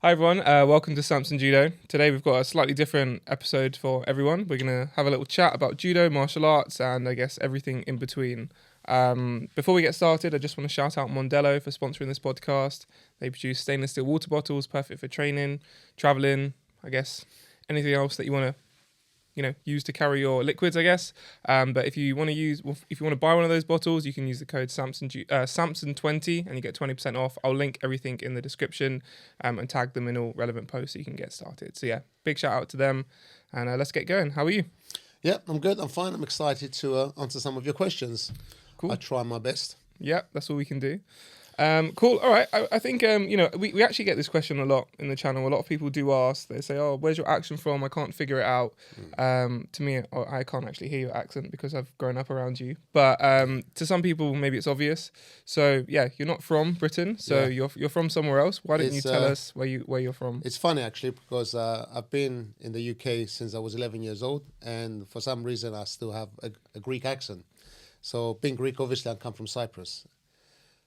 Hi everyone, welcome to Sampson Judo. Today we've got a slightly different episode for everyone. We're going to have a little chat about judo, martial arts, and I guess everything in between. Before we get started, I just want to shout out Mondello for sponsoring this podcast. They produce stainless steel water bottles, perfect for training, traveling, I guess anything else that you want to use to carry your liquids, I guess. But if you want to buy one of those bottles, you can use the code Sampson20 and you get 20% off. I'll link everything in the description and tag them in all relevant posts so you can get started. So yeah, big shout out to them, and let's get going. How are you? Yeah, I'm good. I'm fine. I'm excited to answer some of your questions. Cool. I try my best. Yeah, that's all we can do. Cool. All right. I think, we actually get this question a lot in the channel. A lot of people do ask. They say, oh, where's your accent from? I can't figure it out. To me, I can't actually hear your accent because I've grown up around you. But to some people, maybe it's obvious. So, yeah, you're not from Britain. So you're from somewhere else. Why don't you tell us where you're from? It's funny, actually, because I've been in the UK since I was 11 years old. And for some reason, I still have a Greek accent. So being Greek, obviously, I come from Cyprus.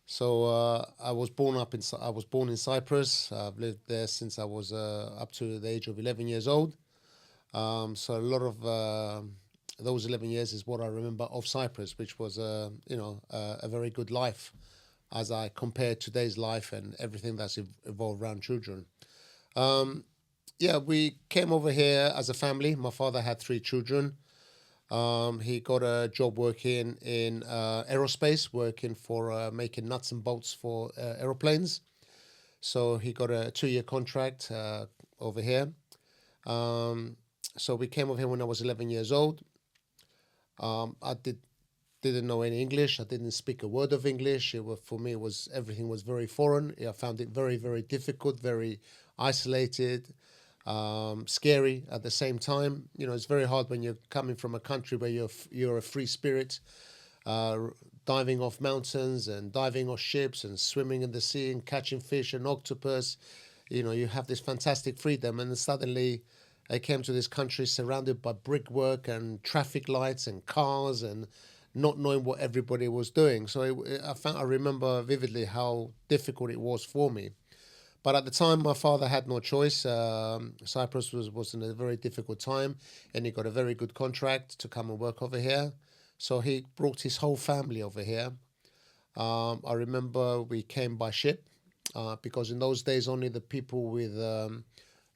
So I was born in Cyprus. I've lived there since I was up to the age of 11 years old. So a lot of those 11 years is what I remember of Cyprus, which was a very good life as I compare today's life and everything that's evolved around children. We came over here as a family. My father had 3 children. He got a job working in aerospace, working for making nuts and bolts for aeroplanes. So he got a 2-year contract over here. So we came over here when I was 11 years old. I didn't know any English. I didn't speak a word of English. For me, everything was very foreign. I found it very, very difficult, very isolated. Scary at the same time. It's very hard when you're coming from a country where you're a free spirit, diving off mountains and diving off ships and swimming in the sea and catching fish and octopus. You have this fantastic freedom, and then suddenly I came to this country surrounded by brickwork and traffic lights and cars and not knowing what everybody was doing. So I remember vividly how difficult it was for me. But at the time, my father had no choice. Cyprus was in a very difficult time, and he got a very good contract to come and work over here. So he brought his whole family over here. I remember we came by ship because in those days, only the people with a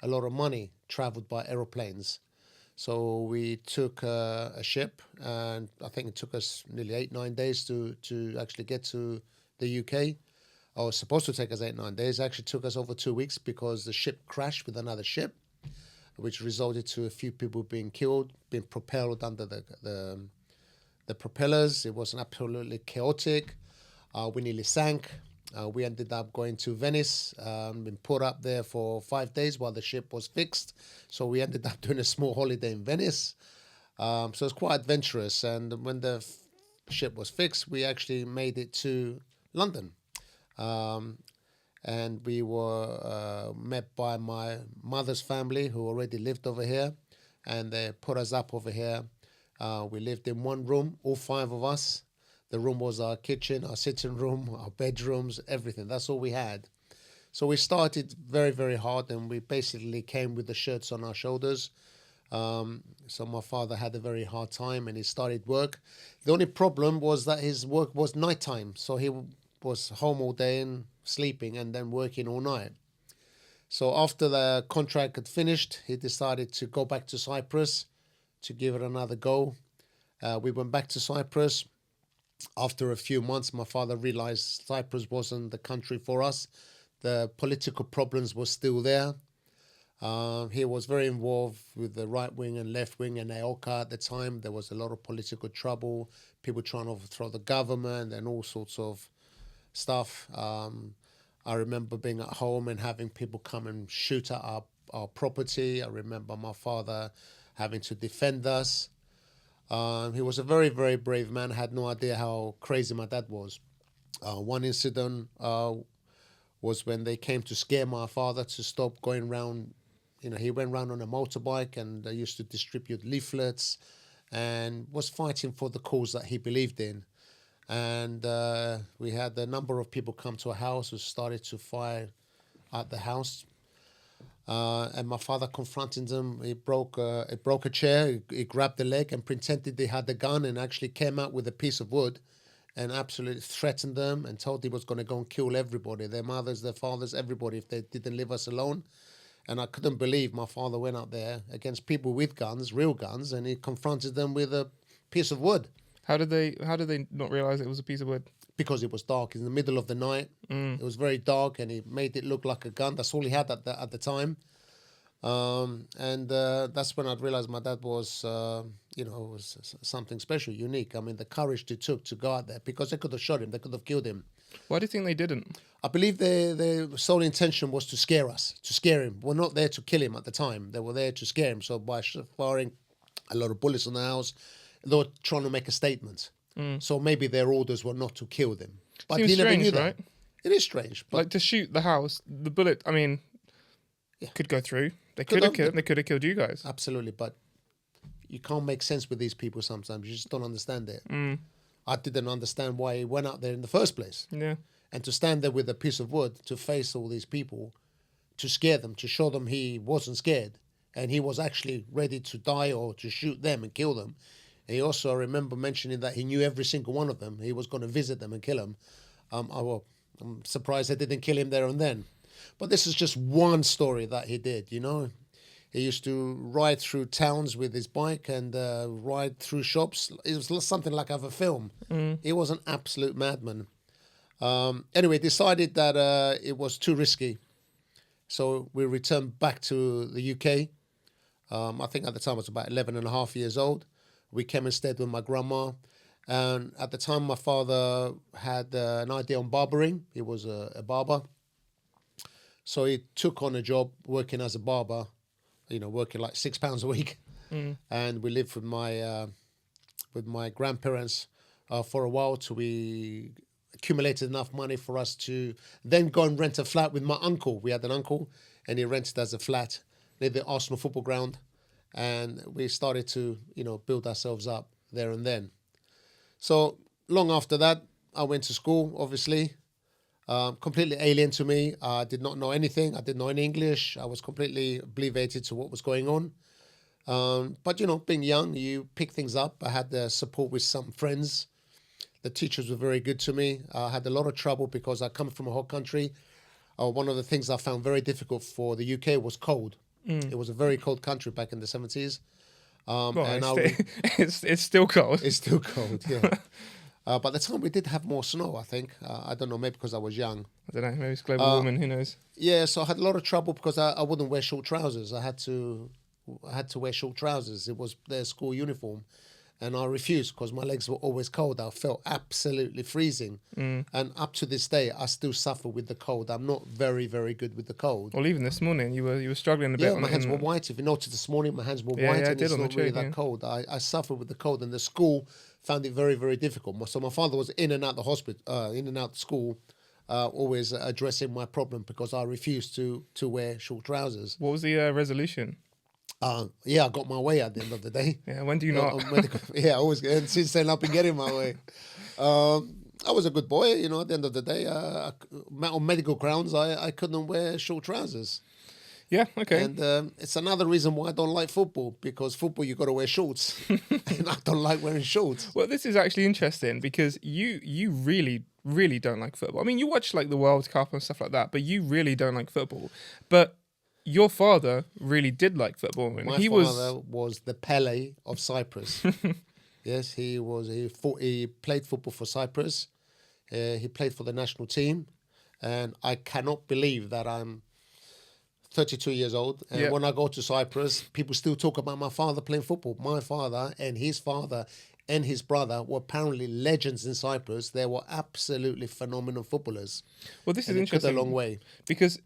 lot of money traveled by aeroplanes. So we took a ship, and I think it took us nearly 8-9 days to actually get to the UK. It was supposed to take us 8-9 days. It actually took us over 2 weeks because the ship crashed with another ship, which resulted to a few people being killed, being propelled under the propellers. It was absolutely chaotic. We nearly sank. We ended up going to Venice, been put up there for 5 days while the ship was fixed. So we ended up doing a small holiday in Venice. So it's quite adventurous. And when the ship was fixed, we actually made it to London. And we were met by my mother's family who already lived over here, and they put us up over here. We lived in one room, all 5 of us. The room was our kitchen, our sitting room, our bedrooms, everything. That's all we had. So we started very, very hard, and we basically came with the shirts on our shoulders. So my father had a very hard time, and he started work. The only problem was that his work was nighttime, so he was home all day and sleeping and then working all night. So after the contract had finished, he decided to go back to Cyprus to give it another go. We went back to Cyprus. After a few months, my father realized Cyprus wasn't the country for us. The political problems were still there. He was very involved with the right wing and left wing and AOKA at the time. There was a lot of political trouble, people trying to overthrow the government and all sorts of stuff. I remember being at home and having people come and shoot at our property. I remember my father having to defend us. He was a very, very brave man. I had no idea how crazy my dad was. One incident was when they came to scare my father to stop going around. He went around on a motorbike and they used to distribute leaflets and was fighting for the cause that he believed in. And we had a number of people come to our house who started to fire at the house. And my father confronted them. He broke a chair. He grabbed the leg and pretended he had the gun and actually came out with a piece of wood and absolutely threatened them and told he was going to go and kill everybody, their mothers, their fathers, everybody, if they didn't leave us alone. And I couldn't believe my father went out there against people with guns, real guns, and he confronted them with a piece of wood. How did they not realize it was a piece of wood? Because it was dark in the middle of the night. It was very dark, and he made it look like a gun. That's all he had at the time. That's when I realized my dad was, was something special, unique. I mean, the courage they took to go out there, because they could have shot him, they could have killed him. Why do you think they didn't? I believe their sole intention was to scare us, to scare him. We're not there to kill him at the time. They were there to scare him. So by firing a lot of bullets on the house, they were trying to make a statement. So maybe their orders were not to kill them. But Seems he never strange, knew that. right? It is strange. But Like to shoot the house, the bullet, I mean, could go through. They Could have. they could have killed you guys. absolutely. But you can't make sense with these people sometimes. You just don't understand it. I didn't understand why he went out there in the first place. Yeah. And to stand there with a piece of wood to face all these people, to scare them, to show them he wasn't scared and he was actually ready to die or to shoot them and kill them. And he also, I remember mentioning that he knew every single one of them. He was going to visit them and kill them. I'm surprised they didn't kill him there and then. But this is just one story that he did, you know. He used to ride through towns with his bike and ride through shops. It was something like out of a film. He was an absolute madman. Anyway, decided that it was too risky. So we returned back to the UK. I think at the time I was about 11 and a half years old. We came and stayed with my grandma. And at the time, my father had an idea on barbering. He was a barber. So he took on a job working as a barber, working like £6 a week. And we lived with my grandparents for a while till we accumulated enough money for us to then go and rent a flat with my uncle. We had an uncle, and he rented us a flat near the Arsenal football ground. And we started to, build ourselves up there and then. So long after that, I went to school, obviously. Completely alien to me. I did not know anything. I didn't know any English. I was completely obliviated to what was going on. But, being young, you pick things up. I had the support with some friends. The teachers were very good to me. I had a lot of trouble because I come from a hot country. One of the things I found very difficult for the UK was cold. It was a very cold country back in the 70s. It's still cold. It's still cold, yeah. By the time we did have more snow, I think. I don't know, maybe because I was young. I don't know, maybe it's global warming, who knows? Yeah, so I had a lot of trouble because I wouldn't wear short trousers. I had to wear short trousers. It was their school uniform. And I refused because my legs were always cold. I felt absolutely freezing. And up to this day, I still suffer with the cold. I'm not very, very good with the cold. Well, even this morning, you were struggling a bit. Yeah, my hands were white. If you noticed this morning, my hands were white, and it's not really that cold. I suffer with the cold, and the school found it very, very difficult. So my father was in and out the hospital, in and out school, always addressing my problem because I refused to wear short trousers. What was the resolution? I got my way at the end of the day. Yeah, when do you not? I always get. And since then, I've been getting my way. I was a good boy, at the end of the day. On medical grounds, I couldn't wear short trousers. Yeah, okay. And it's another reason why I don't like football, because football, you got to wear shorts. And I don't like wearing shorts. Well, this is actually interesting because you really, really don't like football. I mean, you watch like the World Cup and stuff like that, but you really don't like football. But your father really did like football. My father was the Pele of Cyprus. Yes, he was. He played football for Cyprus. He played for the national team, and I cannot believe that I'm 32 years old, and when I go to Cyprus, people still talk about my father playing football. My father and his brother were apparently legends in Cyprus. They were absolutely phenomenal footballers. Well, this is interesting. It took a long way because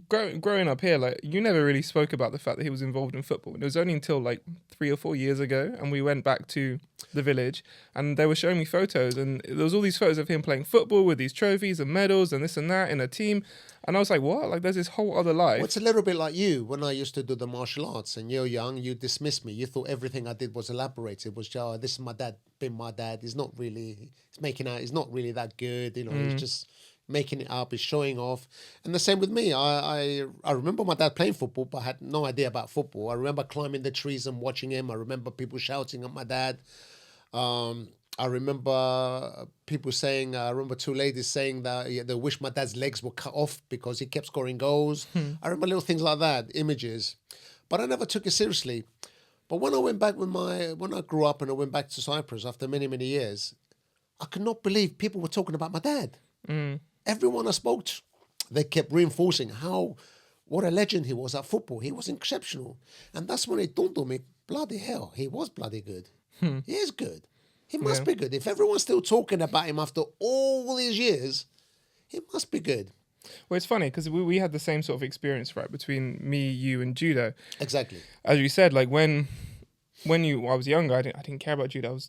growing up here, like, you never really spoke about the fact that he was involved in football. And it was only until like 3 or 4 years ago, and we went back to the village, and they were showing me photos, and there was all these photos of him playing football with these trophies and medals and this and that in a team. And I was like, what? Like, there's this whole other life. Well, it's a little bit like you. When I used to do the martial arts and you're young, you dismissed me. You thought everything I did was elaborated. It was, this is my dad, been my dad. He's not really, he's not really that good. He's just, making it up, he's showing off. And the same with me. I remember my dad playing football, but I had no idea about football. I remember climbing the trees and watching him. I remember people shouting at my dad. I remember people saying, I remember two ladies saying that they wish my dad's legs were cut off because he kept scoring goals. I remember little things like that, images. But I never took it seriously. But when I went back when I grew up and I went back to Cyprus after many, many years, I could not believe people were talking about my dad. Everyone I spoke to, they kept reinforcing what a legend he was at football. He was exceptional. And that's when it dawned on me, bloody hell, he was bloody good. He is good. He must be good. If everyone's still talking about him after all these years, he must be good. Well, it's funny because we had the same sort of experience, right, between me, you, and judo. Exactly. As you said, like when I was younger, I didn't care about judo.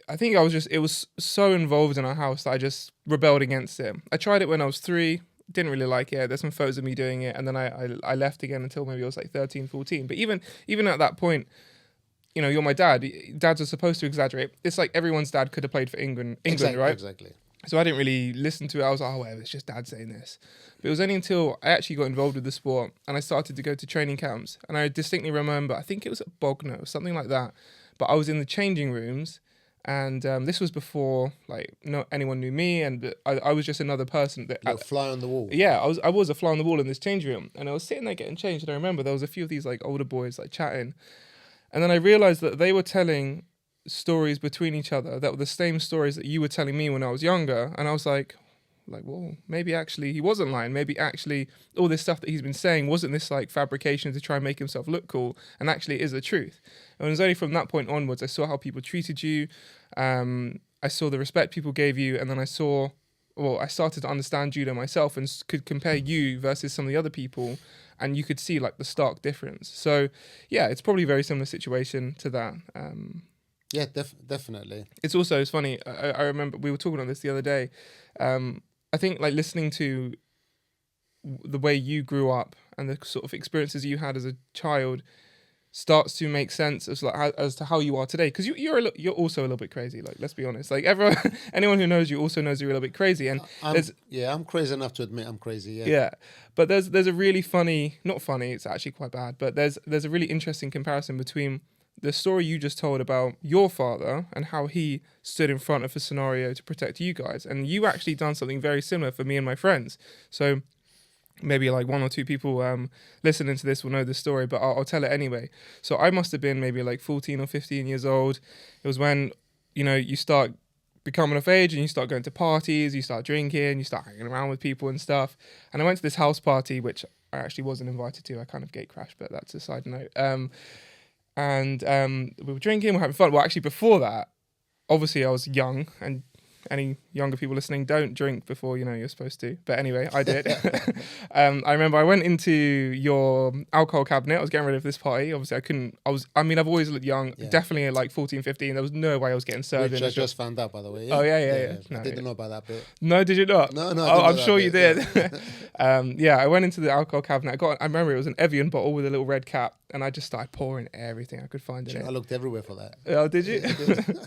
It was so involved in our house that I just rebelled against it. I tried it when I was 3, didn't really like it. There's some photos of me doing it, and then I left again until maybe I was like 13, 14. But even at that point, you know, you're my dad. Dads are supposed to exaggerate. It's like everyone's dad could have played for England, right? Exactly. So I didn't really listen to it. I was like, oh, whatever, it's just dad saying this. But it was only until I actually got involved with the sport and I started to go to training camps. And I distinctly remember, I think it was at Bognor or something like that. But I was in the changing rooms, and this was before like anyone knew me, and I was just another person. You're a fly on the wall. Yeah, I was a fly on the wall in this changing room, and I was sitting there getting changed. And I remember there was a few of these like older boys like chatting, and then I realized that they were telling stories between each other that were the same stories that you were telling me when I was younger. And I was like, well, maybe actually he wasn't lying. Maybe actually all this stuff that he's been saying wasn't this like fabrication to try and make himself look cool, and actually it is the truth. And it was only from that point onwards I saw how people treated you. I saw the respect people gave you, and then I started to understand judo myself and could compare you versus some of the other people, and you could see like the stark difference. So yeah, it's probably a very similar situation to that. Yeah, definitely. It's funny. I remember we were talking on this the other day. I think like listening to the way you grew up and the sort of experiences you had as a child starts to make sense as to how you are today. Because you're also a little bit crazy. Like, let's be honest. Like anyone who knows you also knows you're a little bit crazy. And I'm crazy enough to admit I'm crazy. Yeah. Yeah, but there's a really funny, not funny. It's actually quite bad. But there's a really interesting comparison between the story you just told about your father and how he stood in front of a scenario to protect you guys. And you actually done something very similar for me and my friends. So maybe like 1 or 2 people listening to this will know the story, but I'll tell it anyway. So I must have been maybe like 14 or 15 years old. It was when, you know, you start becoming of age and you start going to parties, you start drinking, you start hanging around with people and stuff. And I went to this house party, which I actually wasn't invited to. I kind of gate crashed, but that's a side note. And we were drinking, we were having fun. Well, actually, before that, obviously I was young, and any younger people listening, don't drink before, you know, you're supposed to. But anyway, I did. I remember I went into your alcohol cabinet. I was getting ready for this party. Obviously, I've always looked young. Yeah. Definitely at like 14, 15. There was no way I was getting served. Which I just found out, by the way. Yeah? Oh, yeah. No, I didn't know about that bit. No, did you not? No. I'm sure you did. Yeah, I went into the alcohol cabinet. I remember it was an Evian bottle with a little red cap, and I just started pouring everything I could find in it. I looked everywhere for that. Oh, did you? Yeah,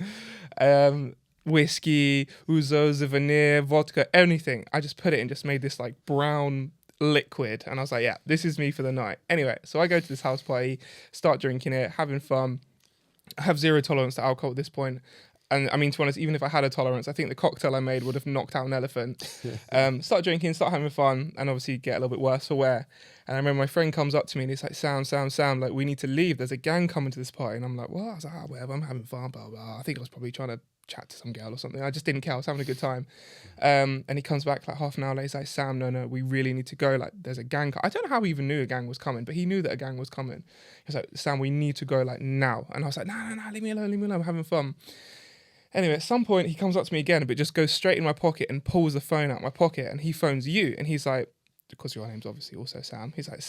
I did. Whiskey, ouzo, Zivanir, vodka, anything. I just put it in, just made this like brown liquid, and I was like, yeah, this is me for the night. Anyway, so I go to this house party, start drinking it, having fun. I have zero tolerance to alcohol at this point. And I mean, to be honest, even if I had a tolerance, I think the cocktail I made would have knocked out an elephant. Start drinking, start having fun, and obviously get a little bit worse for wear. And I remember my friend comes up to me and he's like, Sam, like, we need to leave. There's a gang coming to this party. And I'm like, what? I was like, whatever, I'm having fun, blah, blah. I think I was probably trying to chat to some girl or something. I just didn't care. I was having a good time. And he comes back like half an hour later. He's like, Sam, no, we really need to go. Like, there's a gang. I don't know how he even knew a gang was coming, but he knew that a gang was coming. He was like, Sam, we need to go like now. And I was like, no, leave me alone. I'm having fun. Anyway, at some point he comes up to me again, but just goes straight in my pocket and pulls the phone out of my pocket, and he phones you. And he's like, because your name's obviously also Sam. He's like,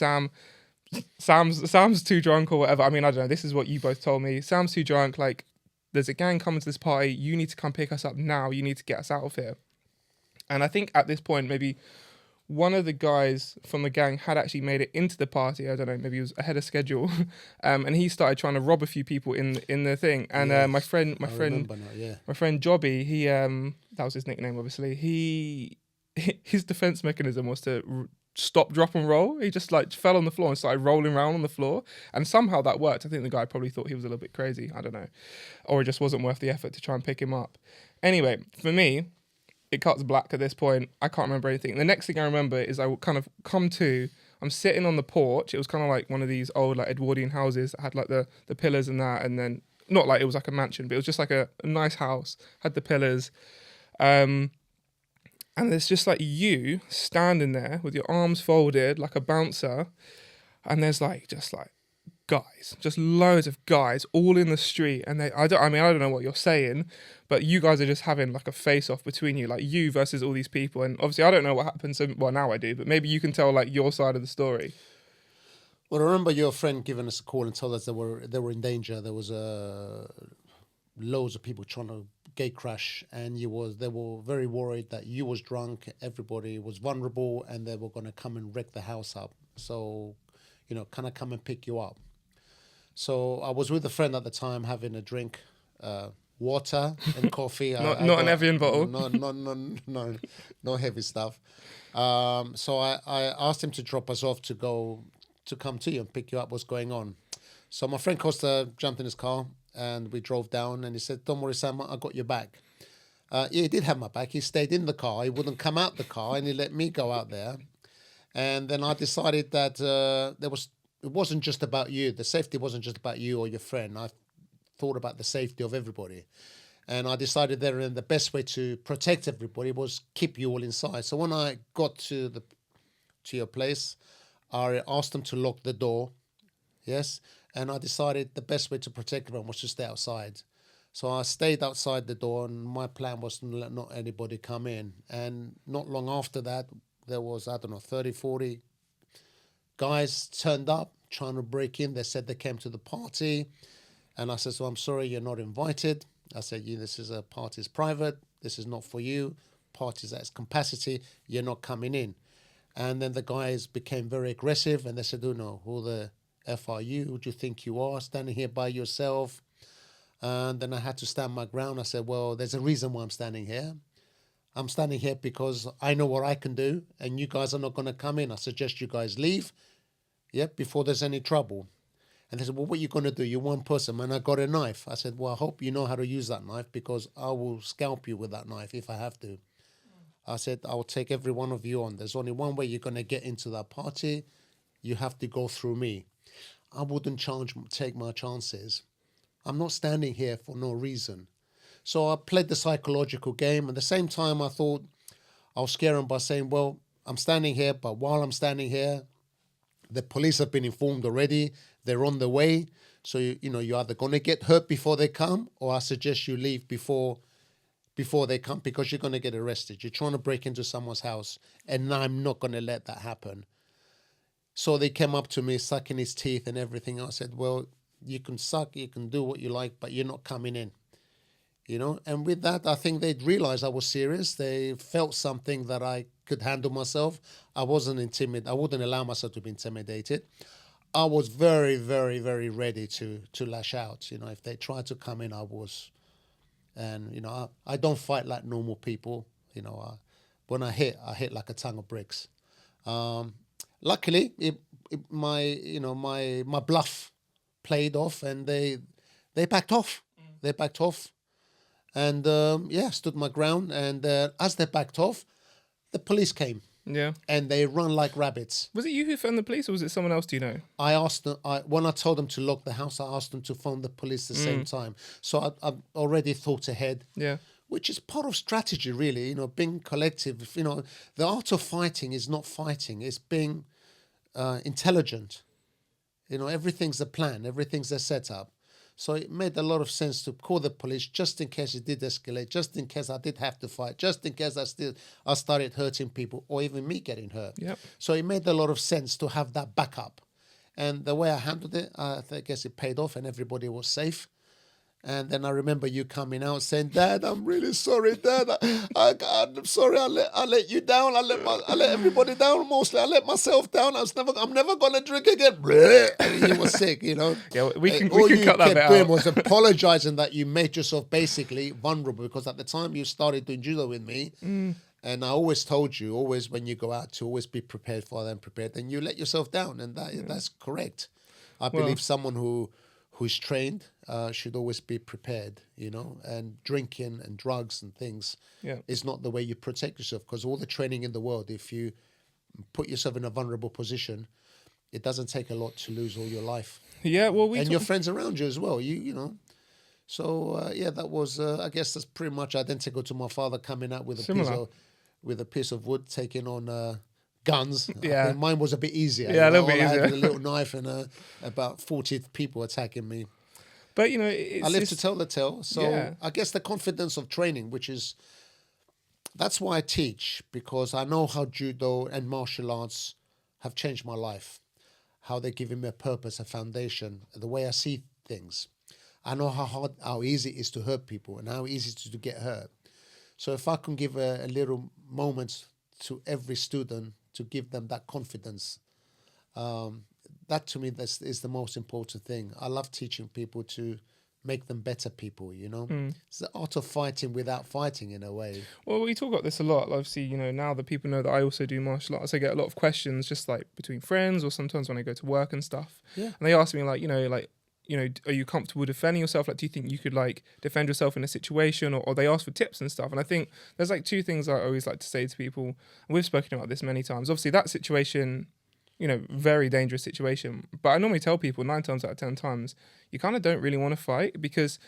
Sam's too drunk or whatever. I mean, I don't know. This is what you both told me. Sam's too drunk. Like, there's a gang coming to this party. You need to come pick us up now. You need to get us out of here. And I think at this point, maybe one of the guys from the gang had actually made it into the party. I don't know, maybe he was ahead of schedule. And he started trying to rob a few people in the thing. And my friend Jobby, he that was his nickname, obviously. his defense mechanism was to stop, drop, and roll. He just like fell on the floor and started rolling around on the floor, and somehow that worked. I think the guy probably thought he was a little bit crazy. I don't know, or it just wasn't worth the effort to try and pick him up. Anyway, for me, it cuts black at this point. I can't remember anything. The next thing I remember is I kind of come to. I'm sitting on the porch. It was kind of like one of these old like Edwardian houses that had like the pillars and that, and then not like it was like a mansion, but it was just like a nice house, had the pillars. And there's just like you standing there with your arms folded like a bouncer, and there's like just like guys, just loads of guys all in the street, and I don't know what you're saying, but you guys are just having like a face off between you, like you versus all these people. And obviously I don't know what happened, so well now I do, but maybe you can tell like your side of the story. Well, I remember your friend giving us a call and told us they were in danger. There was loads of people trying to gate crash, and they were very worried that you was drunk, everybody was vulnerable, and they were going to come and wreck the house up. So, can I come and pick you up? So I was with a friend at the time having a drink, water and coffee. not an Evian bottle. No heavy stuff. So I asked him to drop us off to come to you and pick you up. What's going on? So my friend Costa jumped in his car and we drove down, and he said, "Don't worry, Sam, I got your back." Yeah, he did have my back. He stayed in the car. He wouldn't come out the car, and he let me go out there. And then I decided that it wasn't just about you. The safety wasn't just about you or your friend. I thought about the safety of everybody. And I decided that the best way to protect everybody was keep you all inside. So when I got to your place, I asked them to lock the door. Yes. And I decided the best way to protect everyone was to stay outside. So I stayed outside the door, and my plan was to let not anybody come in. And not long after that, there was, 30, 40 guys turned up trying to break in. They said they came to the party. And I said, "So I'm sorry, you're not invited." I said, "This is a party's private. This is not for you. Party's at its capacity. You're not coming in." And then the guys became very aggressive, and they said, "Oh no, who the F are you? Who do you think you are, standing here by yourself?" And then I had to stand my ground. I said, "Well, there's a reason why I'm standing here. I'm standing here because I know what I can do, and you guys are not going to come in. I suggest you guys leave, before there's any trouble." And they said, "Well, what are you going to do? You're one person." And I got a knife. I said, "Well, I hope you know how to use that knife, because I will scalp you with that knife if I have to." I said, "I will take every one of you on. There's only one way you're going to get into that party. You have to go through me. I wouldn't take my chances. I'm not standing here for no reason." So I played the psychological game. At the same time, I thought I'll scare them by saying, "Well, I'm standing here, but while I'm standing here, the police have been informed already. They're on the way. So, you're either going to get hurt before they come, or I suggest you leave before they come, because you're going to get arrested. You're trying to break into someone's house, and I'm not going to let that happen." So they came up to me, sucking his teeth and everything. I said, "Well, you can suck, you can do what you like, but you're not coming in." And with that, I think they'd realized I was serious. They felt something that I could handle myself. I wasn't intimidated. I wouldn't allow myself to be intimidated. I was very, very, very ready to lash out. If they tried to come in, I was. And, I don't fight like normal people. When I hit like a ton of bricks. Luckily, my bluff played off, and they backed off. They backed off. And, stood my ground. And as they backed off, the police came. Yeah. And they run like rabbits. Was it you who phoned the police, or was it someone else, do you know? I asked them, when I told them to lock the house, I asked them to phone the police at the same time. So I already thought ahead. Yeah. Which is part of strategy, really, being collective. The art of fighting is not fighting, it's being intelligent. Everything's a plan, everything's a setup. So it made a lot of sense to call the police just in case it did escalate, just in case I did have to fight, just in case I started hurting people, or even me getting hurt. Yep. So it made a lot of sense to have that backup. And the way I handled it, I guess it paid off, and everybody was safe. And then I remember you coming out saying, "Dad, I'm really sorry, Dad. I'm sorry. I let you down. I let everybody down. Mostly, I let myself down. I'm never gonna drink again." And you were sick, Yeah, we can all cut you that bit kept doing out. was apologizing that you made yourself basically vulnerable, because at the time you started doing judo with me, And I always told you, always when you go out, to always be prepared for them, prepared, and you let yourself down, and that's correct. I believe someone who's trained should always be prepared, you know, and drinking and drugs and things is not the way you protect yourself, because all the training in the world, if you put yourself in a vulnerable position, it doesn't take a lot to lose all your life. Yeah, well, and your friends around you as well, you know. So, that was, I guess that's pretty much identical to my father coming out with a piece of wood, taking on guns. Yeah. I think mine was a bit easier. Yeah, a little bit I easier. had a little knife and about 40 people attacking me. But, you know, I live to tell the tale. So Yeah. I guess the confidence of training, that's why I teach, because I know how judo and martial arts have changed my life, how they're giving me a purpose, a foundation, the way I see things. I know how easy it is to hurt people and how easy it is to get hurt. So if I can give a little moment to every student to give them that confidence, that to me is the most important thing. I love teaching people to make them better people, you know. It's the art of fighting without fighting, in a way. Well, we talk about this a lot. Obviously, you know, now that people know that I also do martial arts, I get a lot of questions just like between friends or sometimes when I go to work and stuff. Yeah. And they ask me like, are you comfortable defending yourself? Like, do you think you could like defend yourself in a situation, or they ask for tips and stuff? And I think there's like two things I always like to say to people. And we've spoken about this many times. Obviously, that situation, you know, very dangerous situation. But I normally tell people 9 times out of 10 times, you kind of don't really want to fight, because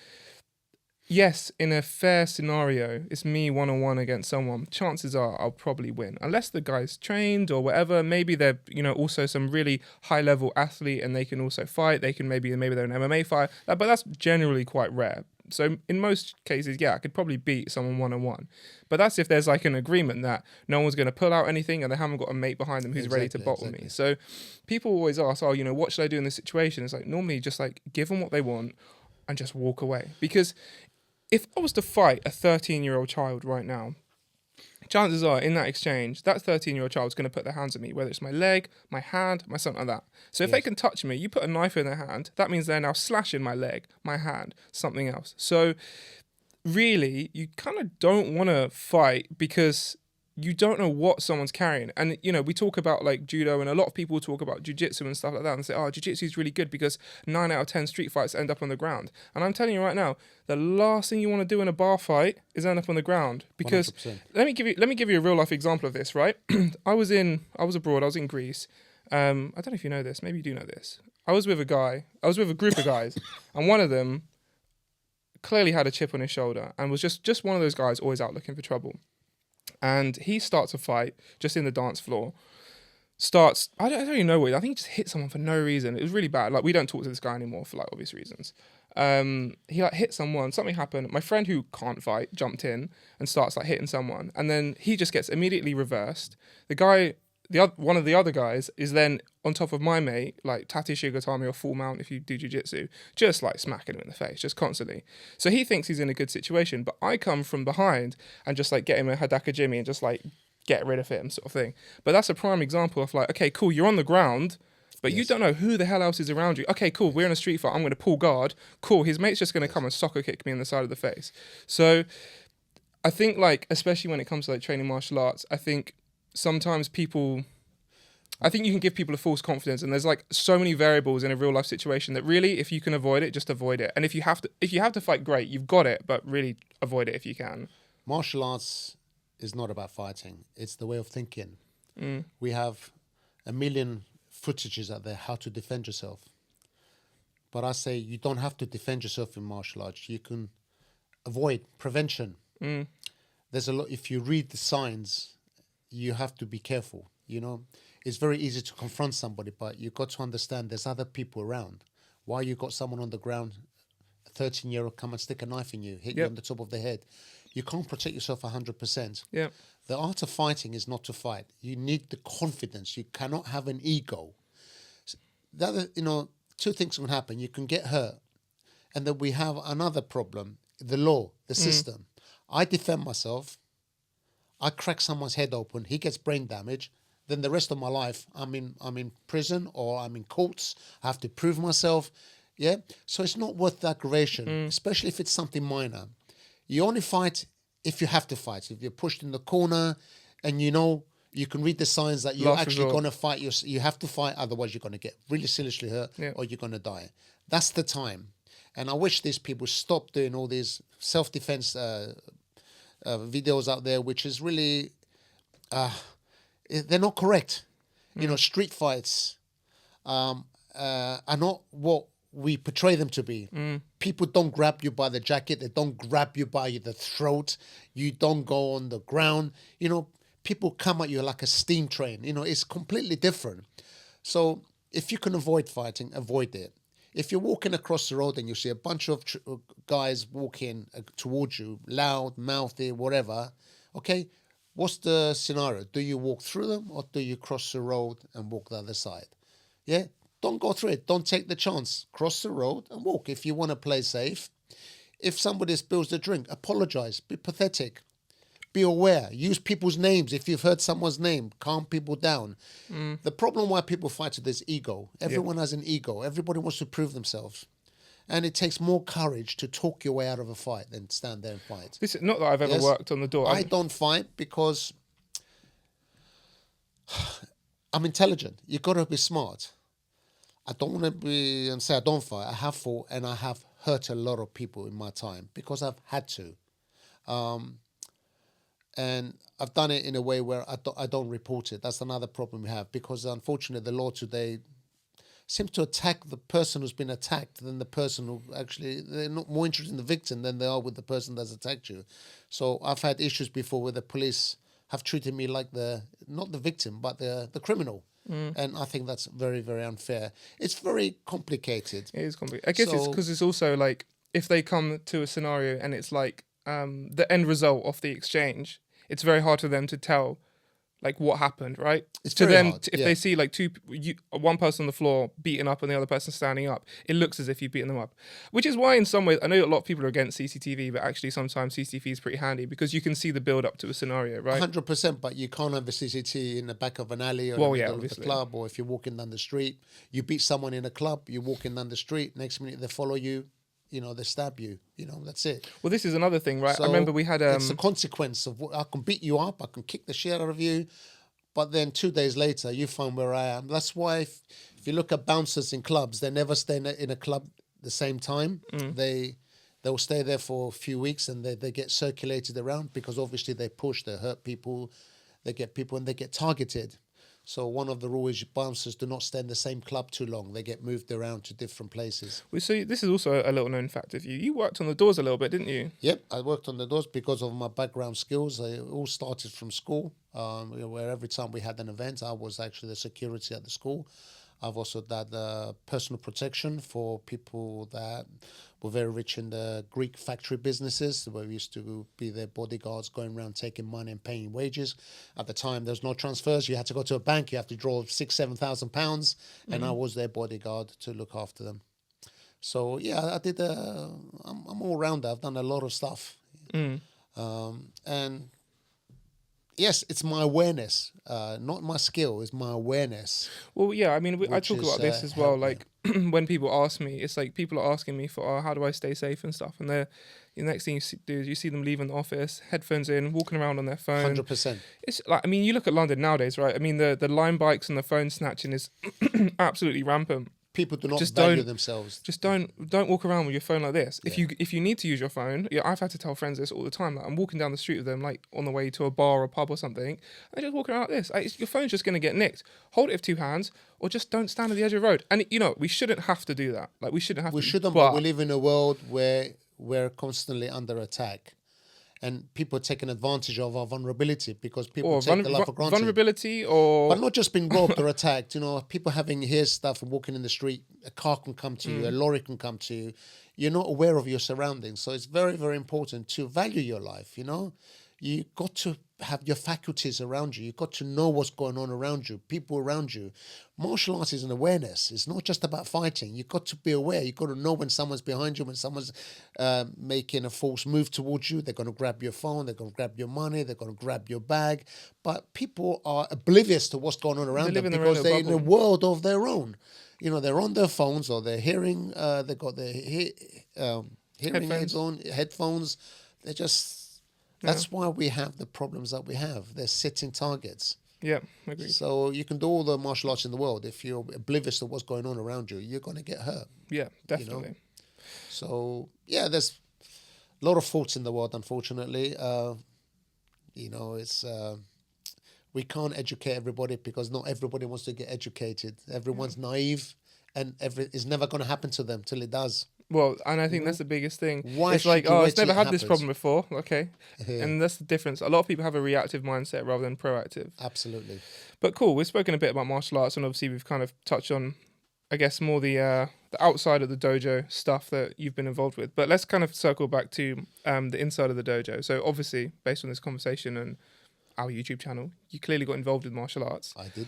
yes, in a fair scenario, it's me one-on-one against someone. Chances are I'll probably win. Unless the guy's trained or whatever. Maybe they're, you know, also some really high-level athlete and they can also fight. Maybe they're an MMA fighter. But that's generally quite rare. So in most cases, yeah, I could probably beat someone one-on-one. But that's if there's like an agreement that no one's going to pull out anything and they haven't got a mate behind them who's ready to bottle me. So people always ask, oh, you know, what should I do in this situation? It's like, normally just like give them what they want and just walk away. Because if I was to fight a 13-year-old child right now, chances are in that exchange, that 13-year-old child's going to put their hands on me, whether it's my leg, my hand, my something like that. So if they can touch me, you put a knife in their hand, that means they're now slashing my leg, my hand, something else. So really, you kind of don't want to fight because you don't know what someone's carrying. And, you know, we talk about like judo and a lot of people talk about jiu-jitsu and stuff like that and say, oh, jiu-jitsu is really good because 9 out of 10 street fights end up on the ground. And I'm telling you right now, the last thing you want to do in a bar fight is end up on the ground. Because 100%. let me give you a real life example of this, right? I was abroad, I was in Greece. I don't know if you know this, maybe you do know this. I was with a group of guys, and one of them clearly had a chip on his shoulder and was just one of those guys always out looking for trouble. And he starts a fight just in the dance floor. I don't even know what. I think he just hit someone for no reason. It was really bad. Like, we don't talk to this guy anymore for like obvious reasons. He like hit someone. Something happened. My friend who can't fight jumped in and starts like hitting someone, and then he just gets immediately reversed. One of the other guys is then on top of my mate, like Tate Shigatami or full mount if you do jiu-jitsu, just like smacking him in the face, just constantly. So he thinks he's in a good situation, but I come from behind and just like get him a Hadaka Jimmy and just like get rid of him sort of thing. But that's a prime example of like, okay, cool, you're on the ground, but you don't know who the hell else is around you. Okay, cool, we're in a street fight, I'm going to pull guard. Cool, his mate's just going to come and soccer kick me in the side of the face. So I think like, especially when it comes to like training martial arts, I think sometimes I think you can give people a false confidence, and there's like so many variables in a real life situation that really, if you can avoid it, just avoid it. And if you have to fight, great, you've got it, but really avoid it if you can. Martial arts is not about fighting. It's the way of thinking. We have a million footages out there how to defend yourself. But I say you don't have to defend yourself in martial arts. You can avoid prevention. There's a lot. If you read the signs, you have to be careful, you know. It's very easy to confront somebody, but you've got to understand there's other people around. Why you got someone on the ground, a 13-year-old come and stick a knife in you, hit you on the top of the head. You can't protect yourself 100%. Yeah. The art of fighting is not to fight. You need the confidence. You cannot have an ego. The other, you know, two things can happen. You can get hurt, and then we have another problem, the law, the system. I defend myself. I crack someone's head open. He gets brain damage. Then the rest of my life, I'm in prison or I'm in courts. I have to prove myself. Yeah. So it's not worth the aggravation, especially if it's something minor. You only fight if you have to fight, if you're pushed in the corner and you can read the signs that you're Last actually resort. going to fight, you have to fight, otherwise you're going to get really seriously hurt Yeah. or you're going to die. That's the time. And I wish these people stop doing all these self-defense videos out there, which is really, they're not correct. Street fights are not what we portray them to be. People don't grab you by the jacket. They don't grab you by the throat. You don't go on the ground. People come at you like a steam train. It's completely different. So if you can avoid fighting, avoid it. If you're walking across the road and you see a bunch of guys walking towards you, loud, mouthy, whatever, okay, what's the scenario? Do you walk through them or do you cross the road and walk the other side? Yeah, don't go through it. Don't take the chance. Cross the road and walk if you want to play safe. If somebody spills the drink, apologize. Be pathetic. Be aware. Use people's names. If you've heard someone's name, calm people down. The problem why people fight is ego. Everyone has an ego. Everybody wants to prove themselves. And it takes more courage to talk your way out of a fight than stand there and fight. This is not that I've ever worked on the door. I don't fight because I'm intelligent. You've got to be smart. I don't want to be and say I don't fight. I have fought and I have hurt a lot of people in my time because I've had to. And I've done it in a way where I don't report it. That's another problem we have because unfortunately the law today seems to attack the person who's been attacked than the person who actually, they're not more interested in the victim than they are with the person that's attacked you. So I've had issues before where the police have treated me like not the victim, but the criminal. And I think that's very, very unfair. It's very complicated. It is complicated. I guess it's because it's also like if they come to a scenario and it's like the end result of the exchange, it's very hard for them to tell like what happened, right? It's to very them, hard, if they see like one person on the floor beaten up and the other person standing up, it looks as if you've beaten them up. Which is why in some ways, I know a lot of people are against CCTV, but actually sometimes CCTV is pretty handy because you can see the build up to a scenario, right? 100%, but you can't have a CCTV in the back of an alley or in the middle of the club, or if you're walking down the street, you beat someone in a club, you're walking down the street, next minute they follow you, they stab you, that's it. Well, this is another thing, right? So I remember we had... it's a consequence of I can beat you up, I can kick the shit out of you, but then 2 days later, you find where I am. That's why if you look at bouncers in clubs, they never stay in a club the same time. They'll stay there for a few weeks and they get circulated around because obviously they push, they hurt people, they get people and they get targeted. So one of the rules is bouncers do not stay in the same club too long. They get moved around to different places. So this is also a little known fact of you. You worked on the doors a little bit, didn't you? Yep, I worked on the doors because of my background skills. I all started from school, where every time we had an event, I was actually the security at the school. I've also done personal protection for people that were very rich in the Greek factory businesses, where we used to be their bodyguards going around taking money and paying wages. At the time, there was no transfers. You had to go to a bank. You have to draw £6,000-7,000, and I was their bodyguard to look after them. So, yeah, I did. I'm all rounder. I've done a lot of stuff. And yes, it's my awareness, not my skill. It's my awareness. Well, yeah, I mean, I talk about this as well. Like when people ask me, it's like people are asking me for, how do I stay safe and stuff? And the next thing you do is you see them leaving the office, headphones in, walking around on their phone. 100%. It's like, I mean, you look at London nowadays, right? I mean, the line bikes and the phone snatching is absolutely rampant. People do not value themselves. Just don't walk around with your phone like this. Yeah. If you need to use your phone, I've had to tell friends this all the time. Like I'm walking down the street with them, like on the way to a bar or a pub or something. They're just walking around like this. Like, your phone's just going to get nicked. Hold it with two hands, or just don't stand at the edge of the road. And we shouldn't have to do that. Like we shouldn't, but we live in a world where we're constantly under attack. And people are taking advantage of our vulnerability because people take the life for granted. Vulnerability but not just being robbed or attacked. People having here's stuff and walking in the street. A car can come to you. A lorry can come to you. You're not aware of your surroundings. So it's very, very important to value your life, You got to have your faculties around you. You've got to know what's going on around you, people around you. Martial arts is an awareness. It's not just about fighting. You've got to be aware. You've got to know when someone's behind you, when someone's making a false move towards you. They're going to grab your phone. They're going to grab your money. They're going to grab your bag. But people are oblivious to what's going on around them because they're in a world of their own. They're on their phones or they're hearing, they've got their hearing aids on, headphones. They're just That's why we have the problems that we have. They're setting targets. Yeah, agreed. So you can do all the martial arts in the world. If you're oblivious to what's going on around you, you're going to get hurt. Yeah, definitely. You know? So, yeah, there's a lot of faults in the world, unfortunately. It's we can't educate everybody because not everybody wants to get educated. Everyone's naive, and it's never going to happen to them till it does. Well, and I think that's the biggest thing. Why it's like, should you oh, wait it's never till it had this happens? problem before. Okay. Yeah. And that's the difference. A lot of people have a reactive mindset rather than proactive. Absolutely. But cool, we've spoken a bit about martial arts, and obviously we've kind of touched on, I guess, more the outside of the dojo stuff that you've been involved with. But let's kind of circle back to the inside of the dojo. So obviously, based on this conversation and our YouTube channel, you clearly got involved with martial arts. I did.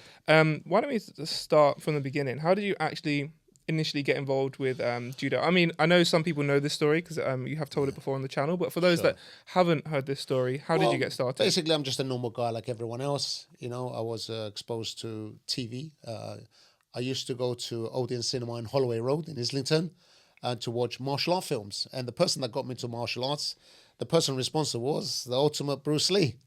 Why don't we start from the beginning? How did you actually initially get involved with judo? I mean, I know some people know this story because you have told it before on the channel, but for those that haven't heard this story, how did you get started? Basically, I'm just a normal guy like everyone else. You know, I was exposed to TV. I used to go to Odeon Cinema in Holloway Road in Islington to watch martial art films. And the person that got me into martial arts, the person responsible was the ultimate Bruce Lee.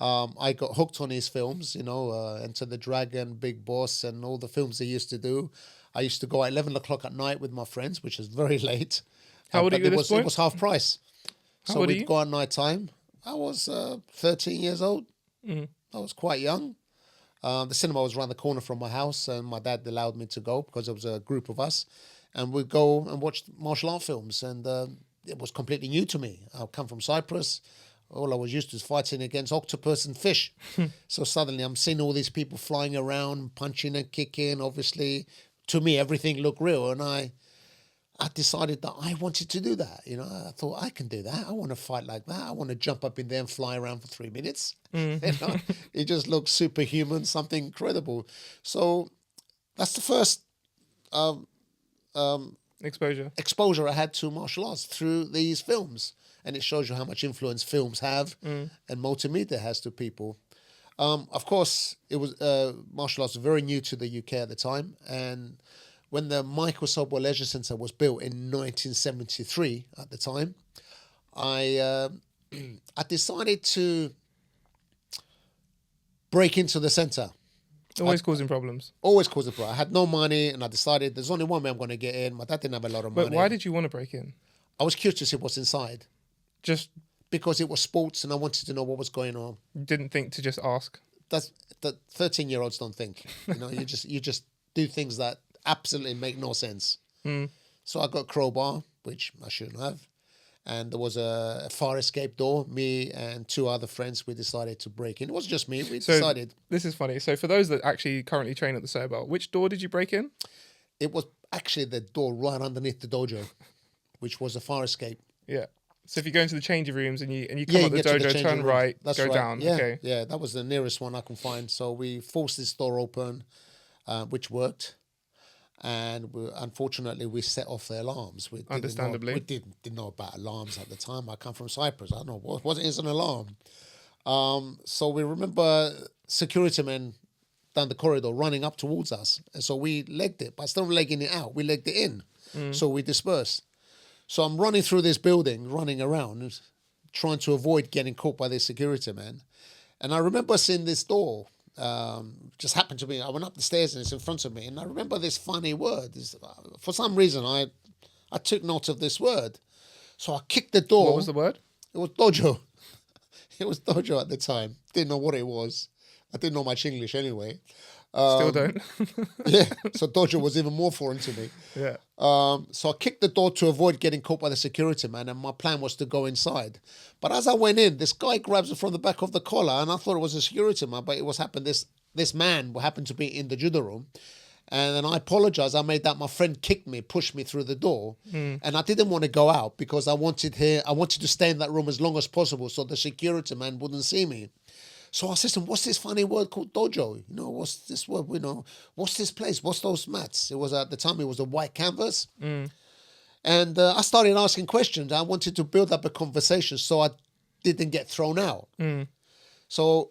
I got hooked on his films, Enter the Dragon, Big Boss, and all the films they used to do. I used to go at 11 o'clock at night with my friends, which is very late. How old are you at this point? It was half price. How So old are we'd you? go at night time. I was 13 years old. I was quite young. The cinema was around the corner from my house, and my dad allowed me to go because there was a group of us. And we'd go and watch martial art films, and it was completely new to me. I come from Cyprus. All I was used to is fighting against octopus and fish. So suddenly I'm seeing all these people flying around, punching and kicking. Obviously, to me, everything looked real. And I decided that I wanted to do that. I thought, I can do that. I want to fight like that. I want to jump up in there and fly around for 3 minutes. It just looks superhuman, something incredible. So that's the first exposure I had to martial arts through these films. And it shows you how much influence films have and multimedia has to people. Of course, it was martial arts was very new to the UK at the time. And when the Michael Sobel Leisure Centre was built in 1973 at the time, I decided to break into the centre. Always causing problems. Always causing problems. I had no money, and I decided there's only one way I'm going to get in. My dad didn't have a lot of money. But why did you want to break in? I was curious to see what's inside. Just because it was sports and I wanted to know what was going on. Didn't think to just ask. That's that 13-year-olds don't think. You just do things that absolutely make no sense. So I got a crowbar, which I shouldn't have. And there was a fire escape door. Me and two other friends, we decided to break in. It wasn't just me, we decided. This is funny. So for those that actually currently train at the Sobel, which door did you break in? It was actually the door right underneath the dojo, which was a fire escape. Yeah. So if you go into the changing rooms and you come up the dojo, turn right, go down. Yeah, okay. Yeah, that was the nearest one I can find. So we forced this door open, which worked. And unfortunately, we set off the alarms. Understandably. We didn't know about alarms at the time. I come from Cyprus. I don't know what is an alarm. So we remember security men down the corridor running up towards us. And so we legged it. But instead of legging it out, we legged it in. So we dispersed. So I'm running through this building, running around, trying to avoid getting caught by this security man. And I remember seeing this door. Just happened to be, I went up the stairs and it's in front of me. And I remember this funny word. For some reason, I took note of this word. So I kicked the door. What was the word? It was dojo. It was dojo at the time. Didn't know what it was. I didn't know much English anyway. Still don't. Yeah, so dojo was even more foreign to me. Yeah. So I kicked the door to avoid getting caught by the security man, and my plan was to go inside. But as I went in, this guy grabs me from the back of the collar, and I thought it was a security man, but it was this man happened to be in the judo room. And then I apologized. I made that my friend kicked me, pushed me through the door. And I didn't want to go out because I wanted to stay in that room as long as possible so the security man wouldn't see me. So I said to him, what's this funny word called dojo? What's this word? What's this place? What's those mats? It was at the time, it was a white canvas. And I started asking questions. I wanted to build up a conversation so I didn't get thrown out. So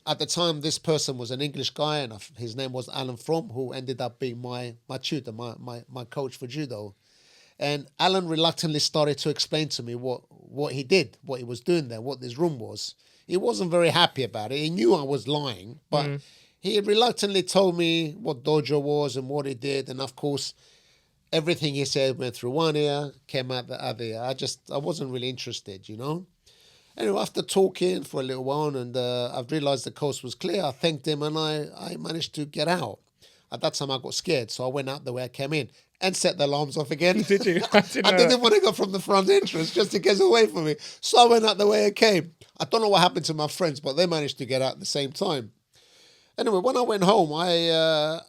at the time, this person was an English guy, and his name was Alan Fromm, who ended up being my tutor, my coach for judo. And Alan reluctantly started to explain to me what he did, what he was doing there, what this room was. He wasn't very happy about it. He knew I was lying, but he reluctantly told me what dojo was and what he did. And of course, everything he said went through one ear, came out the other ear. I wasn't really interested, you know. Anyway, after talking for a little while and I've realised the coast was clear, I thanked him and I managed to get out. At that time, I got scared, so I went out the way I came in and set the alarms off again. Did you? I didn't want to go from the front entrance just to get away from me. So I went out the way I came. I don't know what happened to my friends, but they managed to get out at the same time. Anyway, when I went home,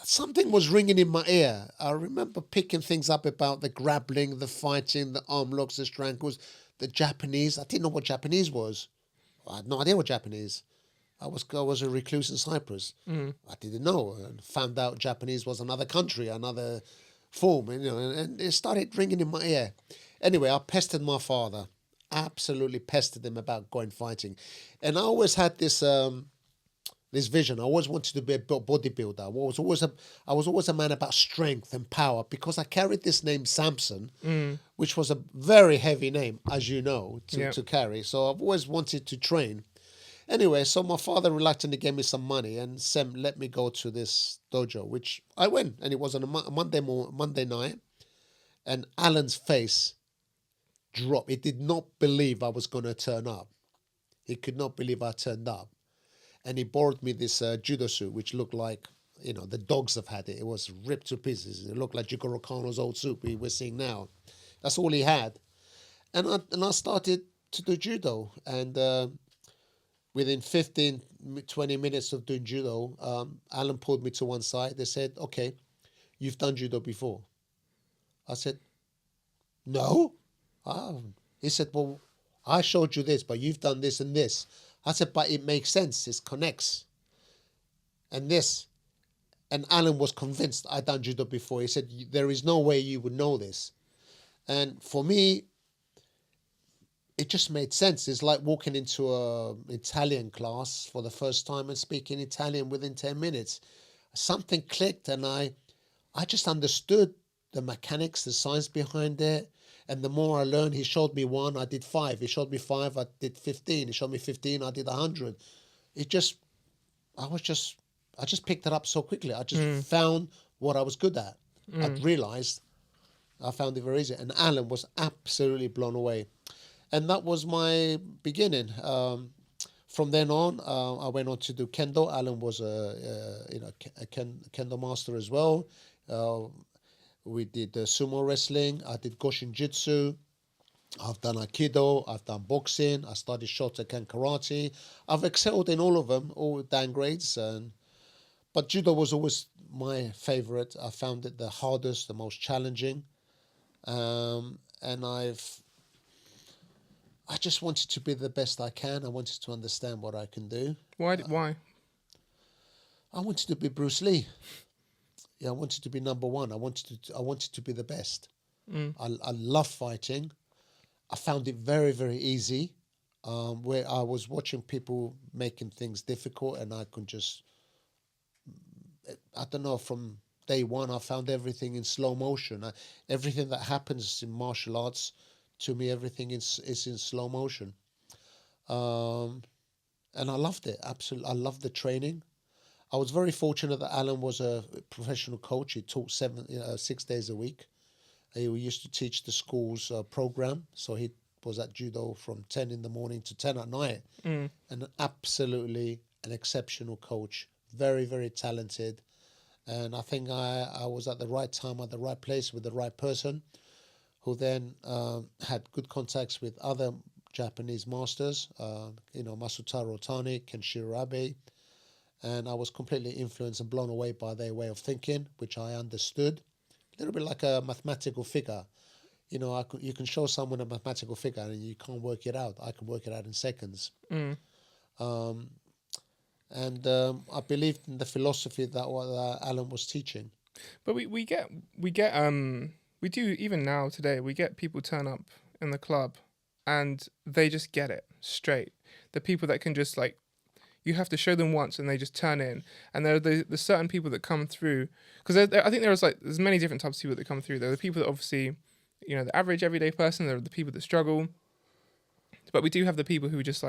something was ringing in my ear. I remember picking things up about the grappling, the fighting, the arm locks, the strangles, the Japanese. I didn't know what Japanese was. I had no idea what Japanese. I was a recluse in Cyprus. I didn't know, and found out Japanese was another country, another form, and it started ringing in my ear. Anyway, I pestered my father, absolutely pestered him about going fighting, and I always had this vision. I always wanted to be a bodybuilder. I was always a man about strength and power because I carried this name Sampson, which was a very heavy name, as you know, to carry. So I've always wanted to train. Anyway, so my father reluctantly gave me some money and let me go to this dojo, which I went. And it was on a Monday night. And Alan's face dropped. He did not believe I was going to turn up. He could not believe I turned up. And he borrowed me this judo suit, which looked like, the dogs have had it. It was ripped to pieces. It looked like Jigoro Kano's old suit we're seeing now. That's all he had. And I started to do judo. And within 15, 20 minutes of doing judo, Alan pulled me to one side. They said, okay, you've done judo before. I said, no. He said, well, I showed you this, but you've done this and this. I said, but it makes sense. It connects. And this. And Alan was convinced I'd done judo before. He said, there is no way you would know this. And for me, it just made sense. It's like walking into an Italian class for the first time and speaking Italian within 10 minutes. Something clicked and I just understood the mechanics, the science behind it. And the more I learned, he showed me 1, I did 5. He showed me 5, I did 15. He showed me 15, I did 100. I just picked it up so quickly. I just found what I was good at. I realized I found it very easy. And Alan was absolutely blown away. And that was my beginning. From then on, I went on to do kendo. Alan was a kendo master as well. We did sumo wrestling. I did Goshin Jitsu. I've done Aikido. I've done boxing. I studied Shotokan karate. I've excelled in all of them, all Dan grades. But judo was always my favorite. I found it the hardest, the most challenging. And I just wanted to be the best I can. I wanted to understand what I can do. Why? I wanted to be Bruce Lee. Yeah, I wanted to be number one. I wanted to be the best. I love fighting. I found it very, very easy. Where I was watching people making things difficult, and I could just, I don't know, from day one, I found everything in slow motion. Everything that happens in martial arts, to me, everything is in slow motion. And I loved it, absolutely. I loved the training. I was very fortunate that Alan was a professional coach. He taught 6 days a week. He used to teach the school's program. So he was at judo from 10 in the morning to 10 at night. And absolutely an exceptional coach. Very, very talented. And I think I was at the right time, at the right place with the right person, who then had good contacts with other Japanese masters, Masutaro Otani, Kenshiro Abe. And I was completely influenced and blown away by their way of thinking, which I understood. A little bit like a mathematical figure. You can show someone a mathematical figure and you can't work it out. I can work it out in seconds. I believed in the philosophy that what Alan was teaching. But we do, even now today, we get people turn up in the club and they just get it straight. The people that can just you have to show them once and they just turn in. And there are the certain people that come through, because I think there's many different types of people that come through. There are the people that obviously, the average everyday person. There are the people that struggle, but we do have the people who just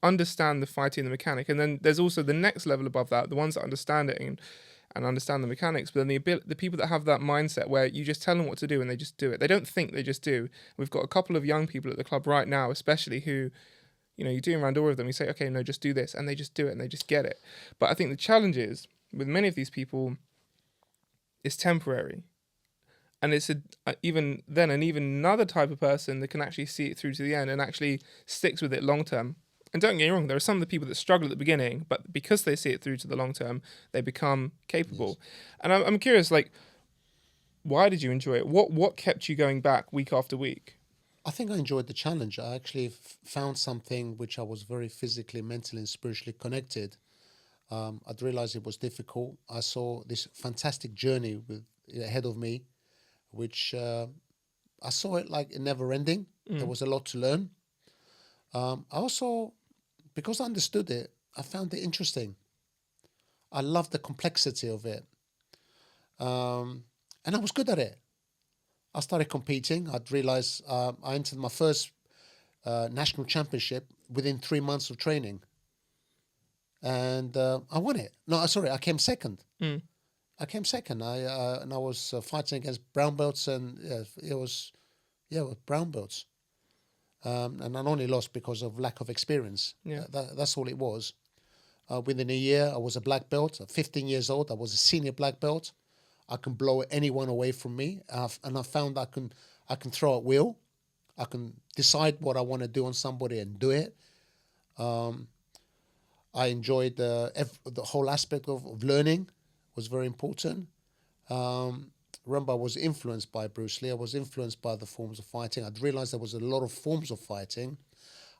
understand the fighting and the mechanic. And then there's also the next level above that, the ones that understand it and understand the mechanics. But then the people that have that mindset where you just tell them what to do and they just do it. They don't think, they just do. We've got a couple of young people at the club right now, especially who, you're doing randori with them. You say, okay, no, just do this, and they just do it and they just get it. But I think the challenge is with many of these people, it's temporary. And it's even another type of person that can actually see it through to the end and actually sticks with it long term. And don't get me wrong, there are some of the people that struggle at the beginning, but because they see it through to the long term, they become capable. Yes. And I'm curious, why did you enjoy it? What kept you going back week after week? I think I enjoyed the challenge. I actually found something which I was very physically, mentally, and spiritually connected. I'd realized it was difficult. I saw this fantastic journey ahead of me, which I saw it like never ending. There was a lot to learn. I also, because I understood it, I found it interesting. I loved the complexity of it. And I was good at it. I started competing. I'd realized I entered my first national championship within 3 months of training. And I won it. No, sorry, I came second. I came second. I was fighting against brown belts, and it was brown belts. And I only lost because of lack of experience. Yeah. That's all it was. Within a year, I was a black belt. At 15 years old, I was a senior black belt. I can blow anyone away from me, and I found I can throw at will. I can decide what I want to do on somebody and do it. I enjoyed the whole aspect of learning. Was very important. Remember, I was influenced by Bruce Lee. I was influenced by the forms of fighting. I'd realized there was a lot of forms of fighting.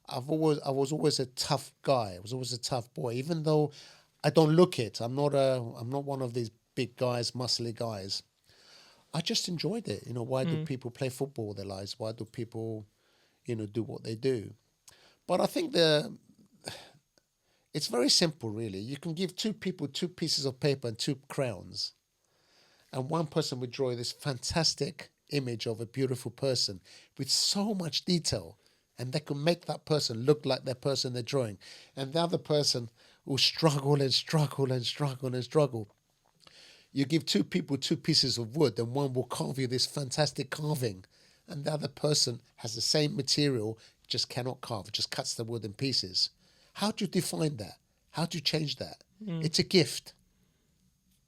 I was always a tough guy. I was always a tough boy, even though I don't look it. I'm not one of these big guys, muscly guys. I just enjoyed it. Why do people play football all their lives? Why do people, do what they do? But I think it's very simple, really. You can give two people 2 pieces of paper and 2 crayons, and one person would draw this fantastic image of a beautiful person with so much detail, and they can make that person look like the person they're drawing. And the other person will struggle and struggle and struggle and struggle. You give 2 people 2 pieces of wood, and one will carve you this fantastic carving, and the other person has the same material, just cannot carve, just cuts the wood in pieces. How do you define that? How do you change that? It's a gift.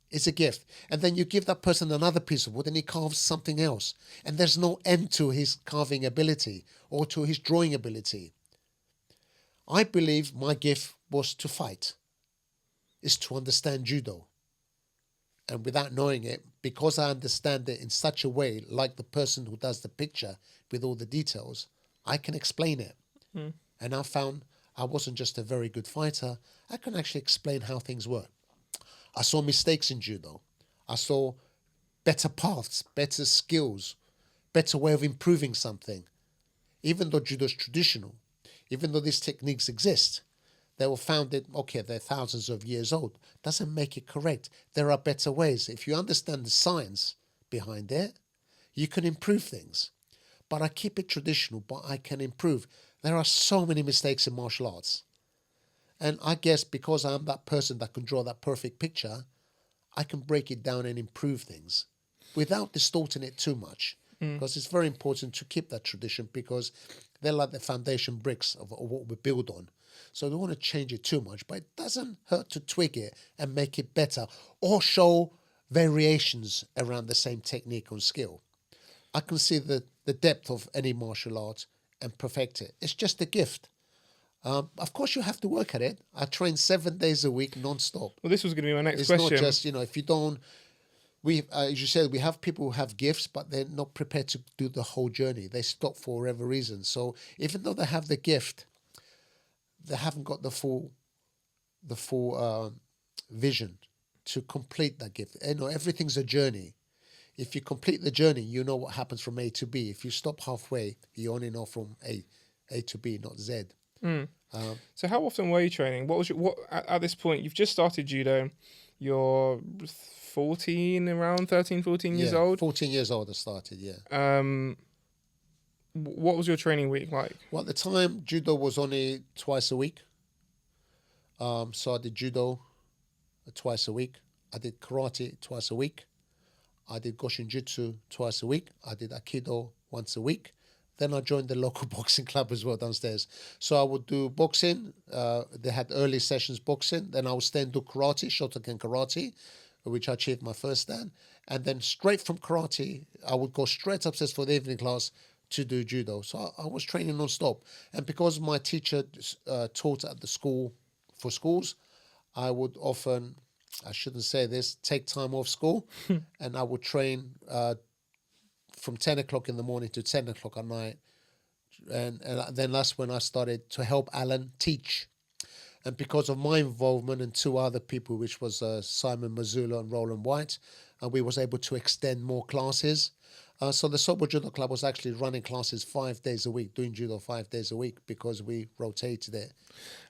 It's a gift. And then you give that person another piece of wood and he carves something else. And there's no end to his carving ability or to his drawing ability. I believe my gift was to fight, is to understand judo. And without knowing it, because I understand it in such a way, like the person who does the picture with all the details, I can explain it. And I found I wasn't just a very good fighter, I can actually explain how things work. I saw mistakes in judo. I saw better paths, better skills, better way of improving something. Even though judo is traditional, even though these techniques exist, they were founded, they're thousands of years old. Doesn't make it correct. There are better ways. If you understand the science behind it, you can improve things. But I keep it traditional, but I can improve. There are so many mistakes in martial arts. And I guess because I'm that person that can draw that perfect picture, I can break it down and improve things without distorting it too much. Because it's very important to keep that tradition, because they're like the foundation bricks of what we build on. So I don't want to change it too much, but it doesn't hurt to tweak it and make it better or show variations around the same technique or skill. I can see the depth of any martial art and perfect it. It's just a gift. Of course, you have to work at it. I train 7 days a week, non-stop. Well, this was going to be my next question. It's not just, if you don't... as you said, we have people who have gifts, but they're not prepared to do the whole journey. They stop for whatever reason. So even though they have the gift, they haven't got the full vision to complete that gift. Everything's a journey. If you complete the journey, you know what happens from A to B. If you stop halfway, you only know from A to B, not Z. So how often were you training? What was your, at this point, you've just started judo, you're 14, around 13, 14 years old? 14 years old I started, yeah. What was your training week like? Well, at the time, judo was only twice a week. So I did judo twice a week. I did karate twice a week. I did Goshin Jitsu twice a week. I did Aikido once a week. Then I joined the local boxing club as well downstairs. So I would do boxing. They had early sessions boxing. Then I would stay and do karate, Shotokan karate, which I achieved my first dan. And then straight from karate, I would go straight upstairs for the evening class to do judo. So I was training non-stop. And because my teacher taught at the school for schools, I would often, I shouldn't say this, take time off school and I would train from 10 o'clock in the morning to 10 o'clock at night. And then that's when I started to help Alan teach. And because of my involvement and two other people, which was Simon Mazzullo and Roland White, we was able to extend more classes. So the Sobo Judo Club was actually running classes 5 days a week, doing judo 5 days a week because we rotated it.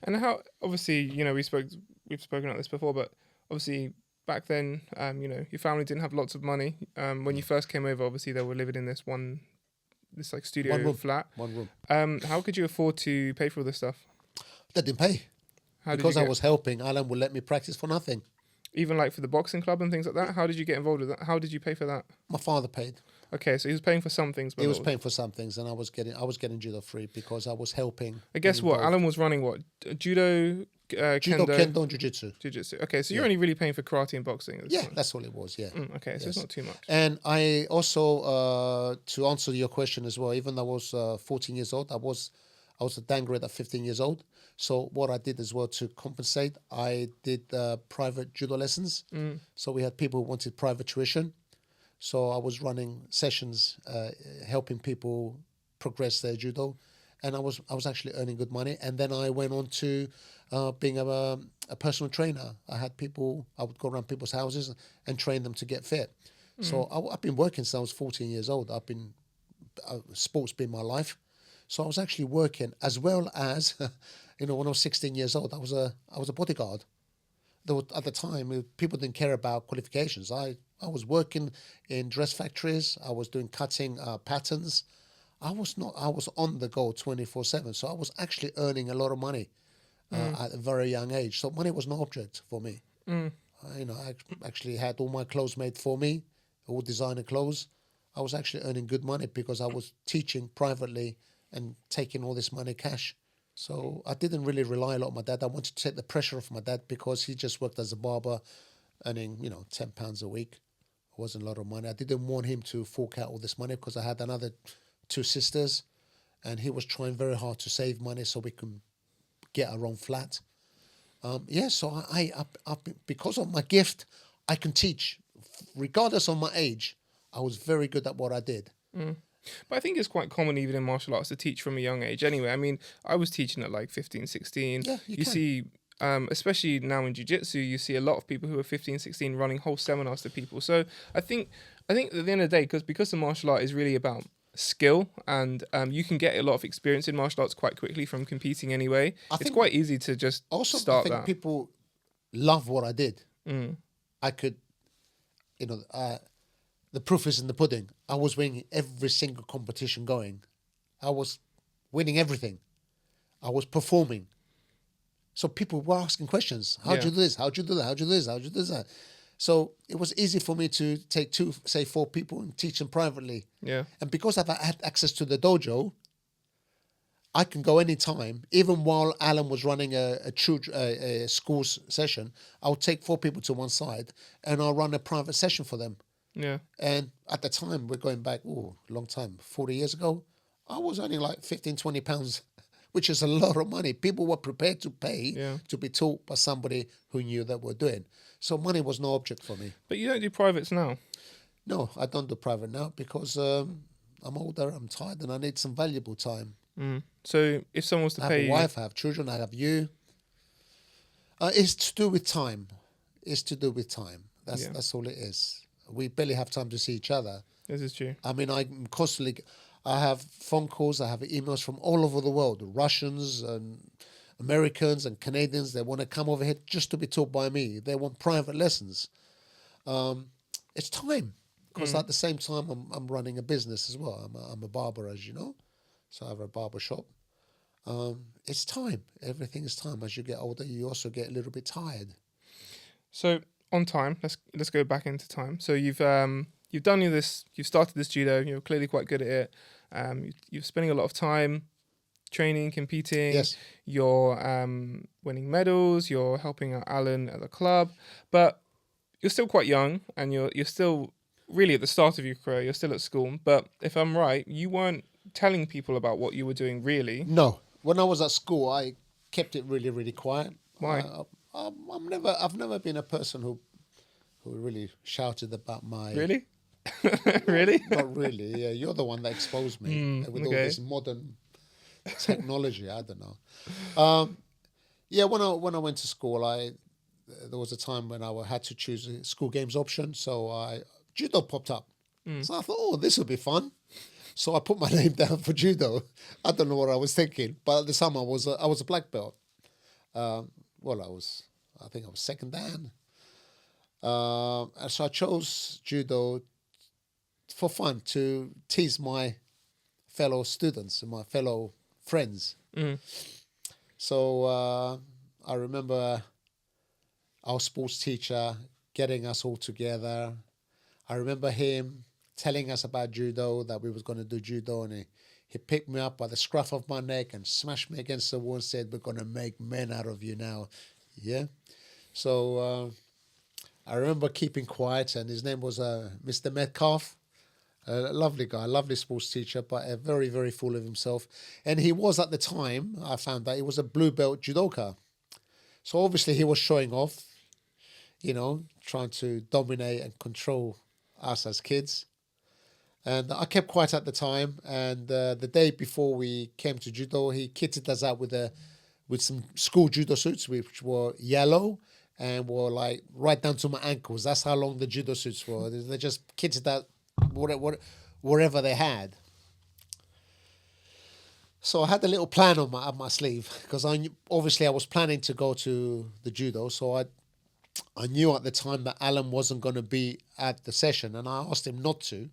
And how, obviously, you know, we've spoken about this before, but obviously back then, you know, your family didn't have lots of money. When you first came over, obviously they were living in this like studio flat. One room. How could you afford to pay for all this stuff? They didn't pay. Because I was helping, Alan would let me practice for nothing. Even like for the boxing club and things like that? How did you get involved with that? How did you pay for that? My father paid. Okay, so he was paying for some things. But he was paying for some things, and I was getting judo free because I was helping. I guess what Alan was running what judo, kendo, and jiu-jitsu. Okay, so you're only really paying for karate and boxing. Yeah, that's all it was. Yeah. Okay, so it's not too much. And I also, to answer your question as well, even though I was 14 years old, I was a dan grade at 15 years old. So what I did as well to compensate, I did private judo lessons. So we had people who wanted private tuition. So I was running sessions, helping people progress their judo, and I was actually earning good money. And then I went on to being a personal trainer. I had people, I would go around people's houses and train them to get fit. So I've been working since I was 14 years old. Sports been my life. So I was actually working as well as, you know, when I was 16 years old, I was a bodyguard. At the time, people didn't care about qualifications. I was working in dress factories. I was doing cutting patterns. I was on the go 24/7. So I was actually earning a lot of money at a very young age. So money was no object for me. You know, I actually had all my clothes made for me, all designer clothes. I was actually earning good money because I was teaching privately and taking all this money cash. So I didn't really rely a lot on my dad. I wanted to take the pressure off my dad because he just worked as a barber, earning, you know, £10 a week. It wasn't a lot of money. I didn't want him to fork out all this money because I had another two sisters, and he was trying very hard to save money so we can get our own flat. So I because of my gift, I can teach, regardless of my age. I was very good at what I did. But I think it's quite common even in martial arts to teach from a young age anyway. I mean, I was teaching at like 15, 16. Yeah, you can. See, especially now in Jiu-Jitsu, you see a lot of people who are 15, 16 running whole seminars to people. So I think at the end of the day, because the martial art is really about skill, and you can get a lot of experience in martial arts quite quickly from competing anyway. It's quite easy to just start that. People love what I did. I could, you know... the proof is in the pudding. I was winning every single competition going. I was winning everything. I was performing. So people were asking questions. How'd you do this? How'd you do that? How'd you do this? How'd you do that? So it was easy for me to take 4 people and teach them privately. Yeah. And because I've had access to the dojo, I can go anytime. Even while Alan was running a school session, I'll take 4 people to one side and I'll run a private session for them. Yeah. And at the time, we're going back, a long time, 40 years ago, I was earning like £15, £20, which is a lot of money. People were prepared to pay to be taught by somebody who knew that we're doing. So money was no object for me. But you don't do privates now? No, I don't do private now because I'm older, I'm tired, and I need some valuable time. So if someone was to pay I have a wife, I have children, I have you. It's to do with time. That's all it is. We barely have time to see each other. This is true. I mean, I'm constantly... I have phone calls, I have emails from all over the world, Russians and Americans and Canadians. They want to come over here just to be taught by me. They want private lessons. It's time, because at the same time, I'm running a business as well. I'm a barber, as you know, so I have a barber shop. It's time. Everything is time. As you get older, you also get a little bit tired. So on time, let's go back into time. So you've done this. You've started this judo. You're clearly quite good at it. You're spending a lot of time training, competing. Yes. You're winning medals. You're helping out Alan at the club, but you're still quite young, and you're still really at the start of your career. You're still at school. But if I'm right, you weren't telling people about what you were doing, really. No. When I was at school, I kept it really, really quiet. Why? I've never been a person who really shouted about my. Really? Really? Not really. Yeah, you're the one that exposed me with all okay. this modern technology. I don't know. Yeah, when I went to school, there was a time when I had to choose a school games option. So judo popped up. So I thought, oh, this will be fun. So I put my name down for judo. I don't know what I was thinking, but at the time I was a black belt. I think I was second dan. And so I chose judo for fun, to tease my fellow students and my fellow friends. So I remember our sports teacher getting us all together. I remember him telling us about judo, that we was going to do judo, and he picked me up by the scruff of my neck and smashed me against the wall and said, "We're going to make men out of you now." Yeah. So I remember keeping quiet, and his name was Mr. Metcalf. A lovely guy, lovely sports teacher, but very, very full of himself. And he was, at the time, I found that he was a blue belt judoka. So obviously he was showing off, trying to dominate and control us as kids. And I kept quiet at the time. And the day before we came to judo, he kitted us out with some school judo suits, which were yellow and were like right down to my ankles. That's how long the judo suits were. They just kitted out wherever they had. So I had a little plan on my sleeve, because I was planning to go to the judo. So I knew at the time that Alan wasn't going to be at the session, and I asked him not to,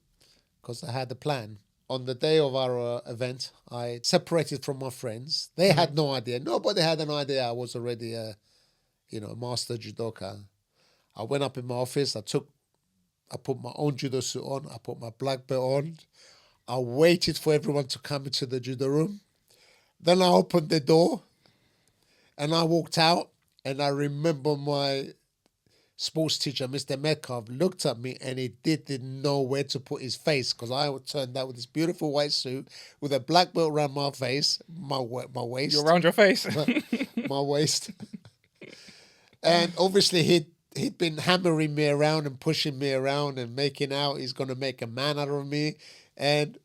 because I had a plan. On the day of our event, I separated from my friends. They had no idea. Nobody had an idea I was already a master judoka. I went up in my office. I put my own judo suit on. I put my black belt on. I waited for everyone to come into the judo room. Then I opened the door and I walked out. And I remember my sports teacher, Mr. Metcalf, looked at me and he didn't know where to put his face, because I turned out with this beautiful white suit with a black belt around my face, my waist. You're around your face. my waist. And obviously he'd been hammering me around and pushing me around and making out he's going to make a man out of me. And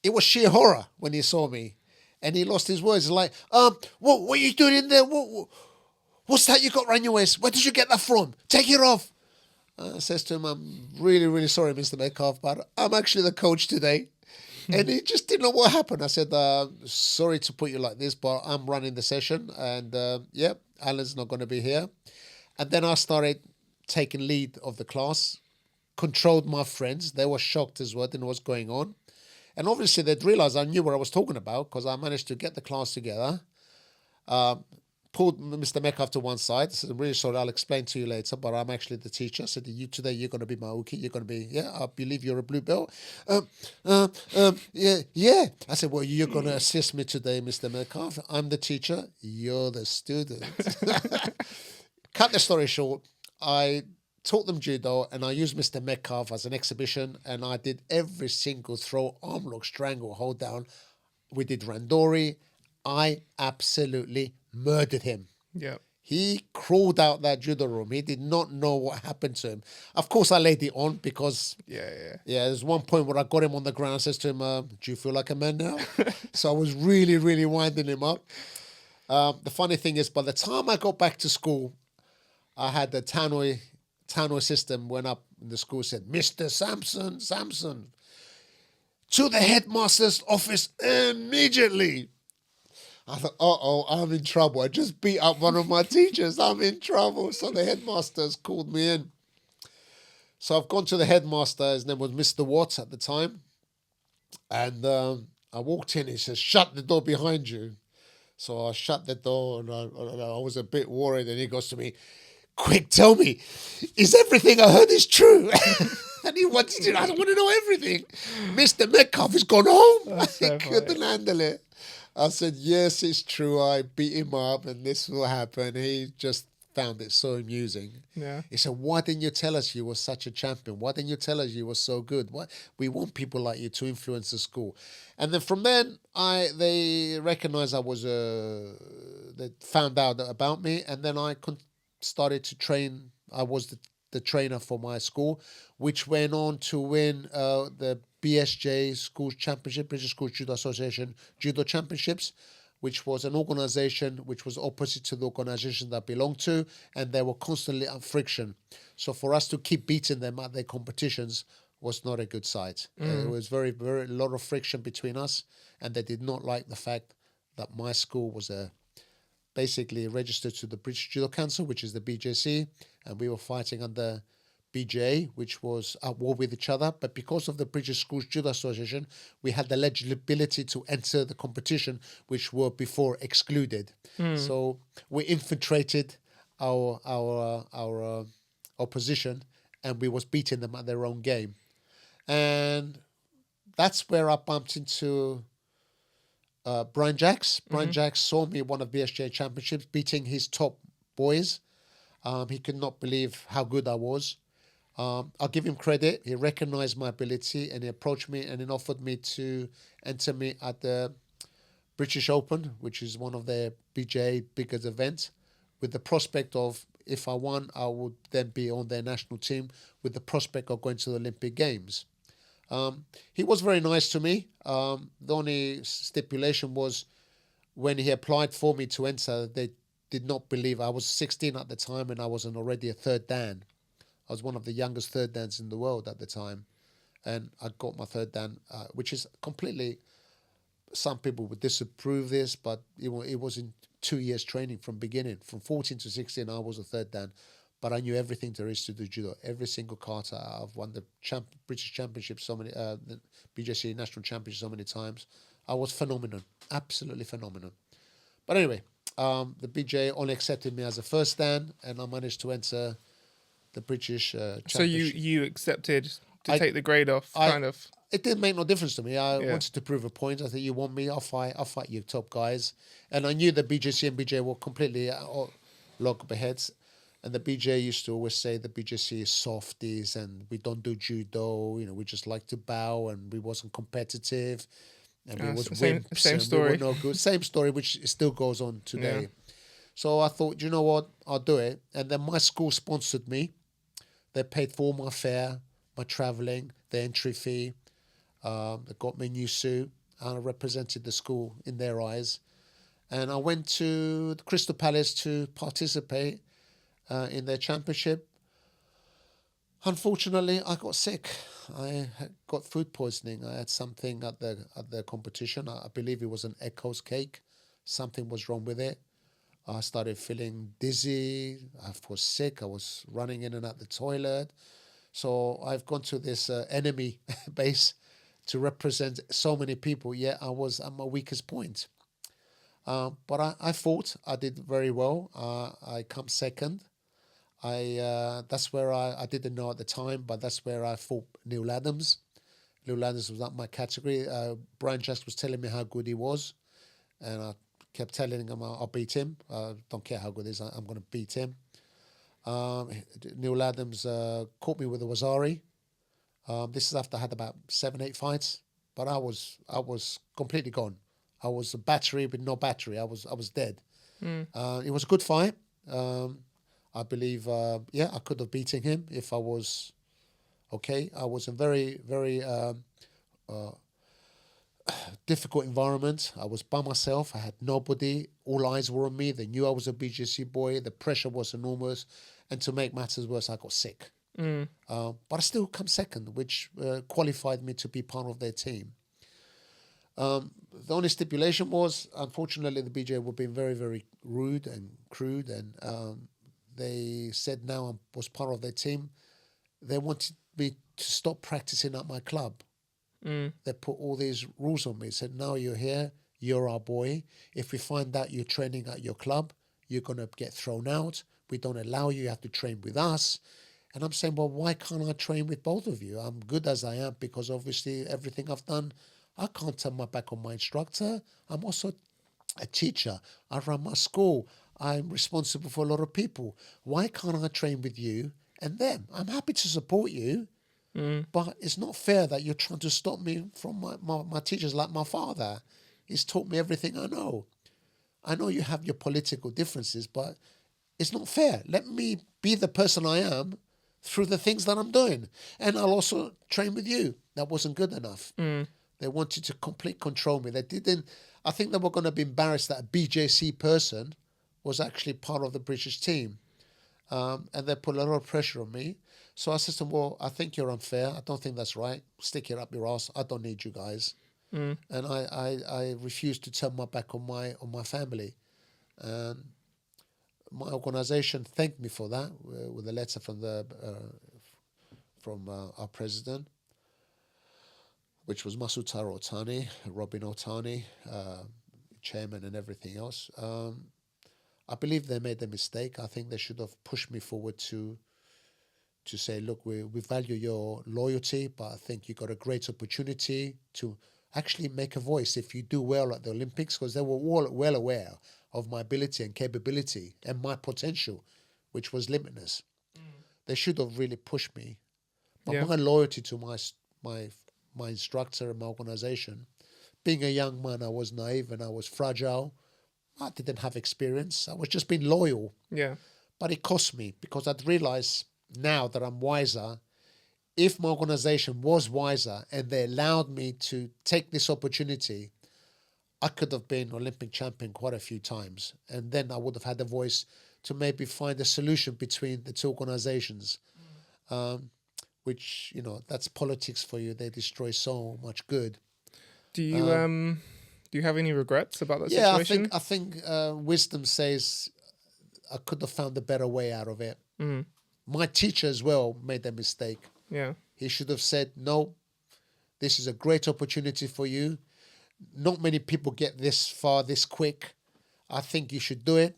it was sheer horror when he saw me. And he lost his words. Like, what are you doing in there? What's that you got around your waist? Where did you get that from? Take it off. I says to him, "I'm really, really sorry, Mr. Metcalf, but I'm actually the coach today." And he just didn't know what happened. I said, "Sorry to put you like this, but I'm running the session. And, Alan's not going to be here." And then I started taking lead of the class, controlled my friends. They were shocked as well, didn't know what's going on. And obviously they'd realised I knew what I was talking about, because I managed to get the class together, pulled Mr. Metcalf to one side. I said, "I'm really sorry, I'll explain to you later, but I'm actually the teacher." I said, "Today you're going to be my uki. You're going to be, I believe you're a blue belt." Yeah. I said, "Well, you're going to assist me today, Mr. Metcalf. I'm the teacher. You're the student." Cut the story short, I taught them judo and I used Mr. Metcalf as an exhibition, and I did every single throw, arm lock, strangle, hold down. We did randori. I absolutely murdered him. Yeah. He crawled out that judo room. He did not know what happened to him. Of course, I laid it on because... Yeah, there's one point where I got him on the ground and says to him, "Do you feel like a man now?" So I was really, really winding him up. The funny thing is, by the time I got back to school, I had the Tannoy system went up in the school, said, "Mr. Sampson, to the headmaster's office immediately. I thought, I'm in trouble. I just beat up one of my teachers. I'm in trouble. So the headmaster's called me in. So I've gone to the headmaster. His name was Mr. Watts at the time. And I walked in. He says, shut the door behind you. So I shut the door, and I was a bit worried. And he goes to me, quick, tell me, is everything I heard is true? And he wanted to, I don't want to know everything. Mr. Metcalf has gone home. I couldn't handle it. I said, yes, it's true. I beat him up and this will happen. He just found it so amusing. Yeah. He said, why didn't you tell us you were such a champion? Why didn't you tell us you were so good? We want people like you to influence the school. And then from then, they recognized I was, they found out about me. And then I started to train. I was the trainer for my school, which went on to win the BSJ Schools Championship, British Schools Judo Association Judo Championships, which was an organization which was opposite to the organization that I belonged to, and they were constantly at friction. So for us to keep beating them at their competitions was not a good sight. It was very, very a lot of friction between us, and they did not like the fact that my school was basically registered to the British Judo Council, which is the BJC, and we were fighting under BJA, which was at war with each other. But because of the British Schools Judo Association, we had the legibility to enter the competition, which were before excluded. So we infiltrated our opposition, and we was beating them at their own game. And that's where I bumped into Brian Jacks. Brian Jacks saw me at one of BSJ championships, beating his top boys. He could not believe how good I was. I'll give him credit. He recognized my ability and he approached me and then offered me to enter me at the British Open, which is one of their BJA biggest events, with the prospect of, if I won, I would then be on their national team with the prospect of going to the Olympic Games. He was very nice to me. The only stipulation was when he applied for me to enter, they did not believe I was 16 at the time and I was already a third Dan. I was one of the youngest third dans in the world at the time. And I got my third Dan, which is completely, some people would disapprove this, but it was in 2 years training from beginning. From 14 to 16, I was a third Dan. But I knew everything there is to do judo. Every single kata. I've won the British Championship so many, the BJC National Championship so many times. I was phenomenal, absolutely phenomenal. But anyway, the BJ only accepted me as a first Dan, and I managed to enter the British Championship. So you accepted to take the grade off, kind of. It didn't make no difference to me. I wanted to prove a point. I thought, you want me, I'll fight you top guys. And I knew the BJC and BJ were completely loggerheads. And the BJ used to always say the BJC is softies and we don't do judo. We just like to bow and we wasn't competitive and we was wimps. Same story. We were no good. Same story, which still goes on today. Yeah. So I thought, you know what, I'll do it. And then my school sponsored me. They paid for all my fare, my traveling, the entry fee. They got me a new suit. And I represented the school in their eyes. And I went to the Crystal Palace to participate in their championship. Unfortunately, I got sick. I got food poisoning. I had something at the competition. I believe it was an Echo's cake. Something was wrong with it. I started feeling dizzy. I was sick. I was running in and out the toilet. So I've gone to this enemy base to represent so many people. Yet I was at my weakest point. But I fought. I did very well. I come second. That's where I didn't know at the time, but that's where I fought Neil Adams. Neil Adams was not my category. Brian Jacks was telling me how good he was, and I kept telling him I'll beat him. Don't care how good he is, I'm going to beat him. Neil Adams caught me with a Wazari. This is after I had about 7-8 fights, but I was completely gone. I was a battery with no battery. I was dead. It was a good fight. I believe, I could have beaten him if I was okay. I was in very, very difficult environment. I was by myself. I had nobody. All eyes were on me. They knew I was a BJC boy. The pressure was enormous. And to make matters worse, I got sick. But I still come second, which qualified me to be part of their team. The only stipulation was, unfortunately, the BJ were being very, very rude and crude, and they said now I was part of their team. They wanted me to stop practicing at my club. They put all these rules on me. Said, now you're here, you're our boy. If we find out you're training at your club, you're going to get thrown out. We don't allow you. You have to train with us. And I'm saying, well, why can't I train with both of you? I'm good as I am because obviously everything I've done, I can't turn my back on my instructor. I'm also a teacher. I run my school. I'm responsible for a lot of people. Why can't I train with you and them? I'm happy to support you, but it's not fair that you're trying to stop me from my teachers like my father. He's taught me everything I know. I know you have your political differences, but it's not fair. Let me be the person I am through the things that I'm doing. And I'll also train with you. That wasn't good enough. They wanted to complete control me. They didn't. I think they were going to be embarrassed that a BJC person was actually part of the British team. And they put a lot of pressure on me. So I said to them, well, I think you're unfair. I don't think that's right. Stick it up your ass. I don't need you guys. And I refused to turn my back on my family. And my organisation thanked me for that with a letter from our president, which was Masutaro Otani, Robin Otani, chairman and everything else. I believe they made a mistake. I think they should have pushed me forward to say, look, we value your loyalty, but I think you got a great opportunity to actually make a voice if you do well at the Olympics, because they were all well aware of my ability and capability and my potential, which was limitless. They should have really pushed me. But my loyalty to my instructor and my organisation, being a young man, I was naive and I was fragile. I didn't have experience. I was just being loyal. Yeah. But it cost me because I'd realised now that I'm wiser. If my organisation was wiser and they allowed me to take this opportunity, I could have been Olympic champion quite a few times. And then I would have had a voice to maybe find a solution between the two organisations. Which, that's politics for you. They destroy so much good. Do you have any regrets about that situation? Yeah, I think wisdom says I could have found a better way out of it. My teacher as well made a mistake. Yeah. He should have said, no, this is a great opportunity for you. Not many people get this far this quick. I think you should do it.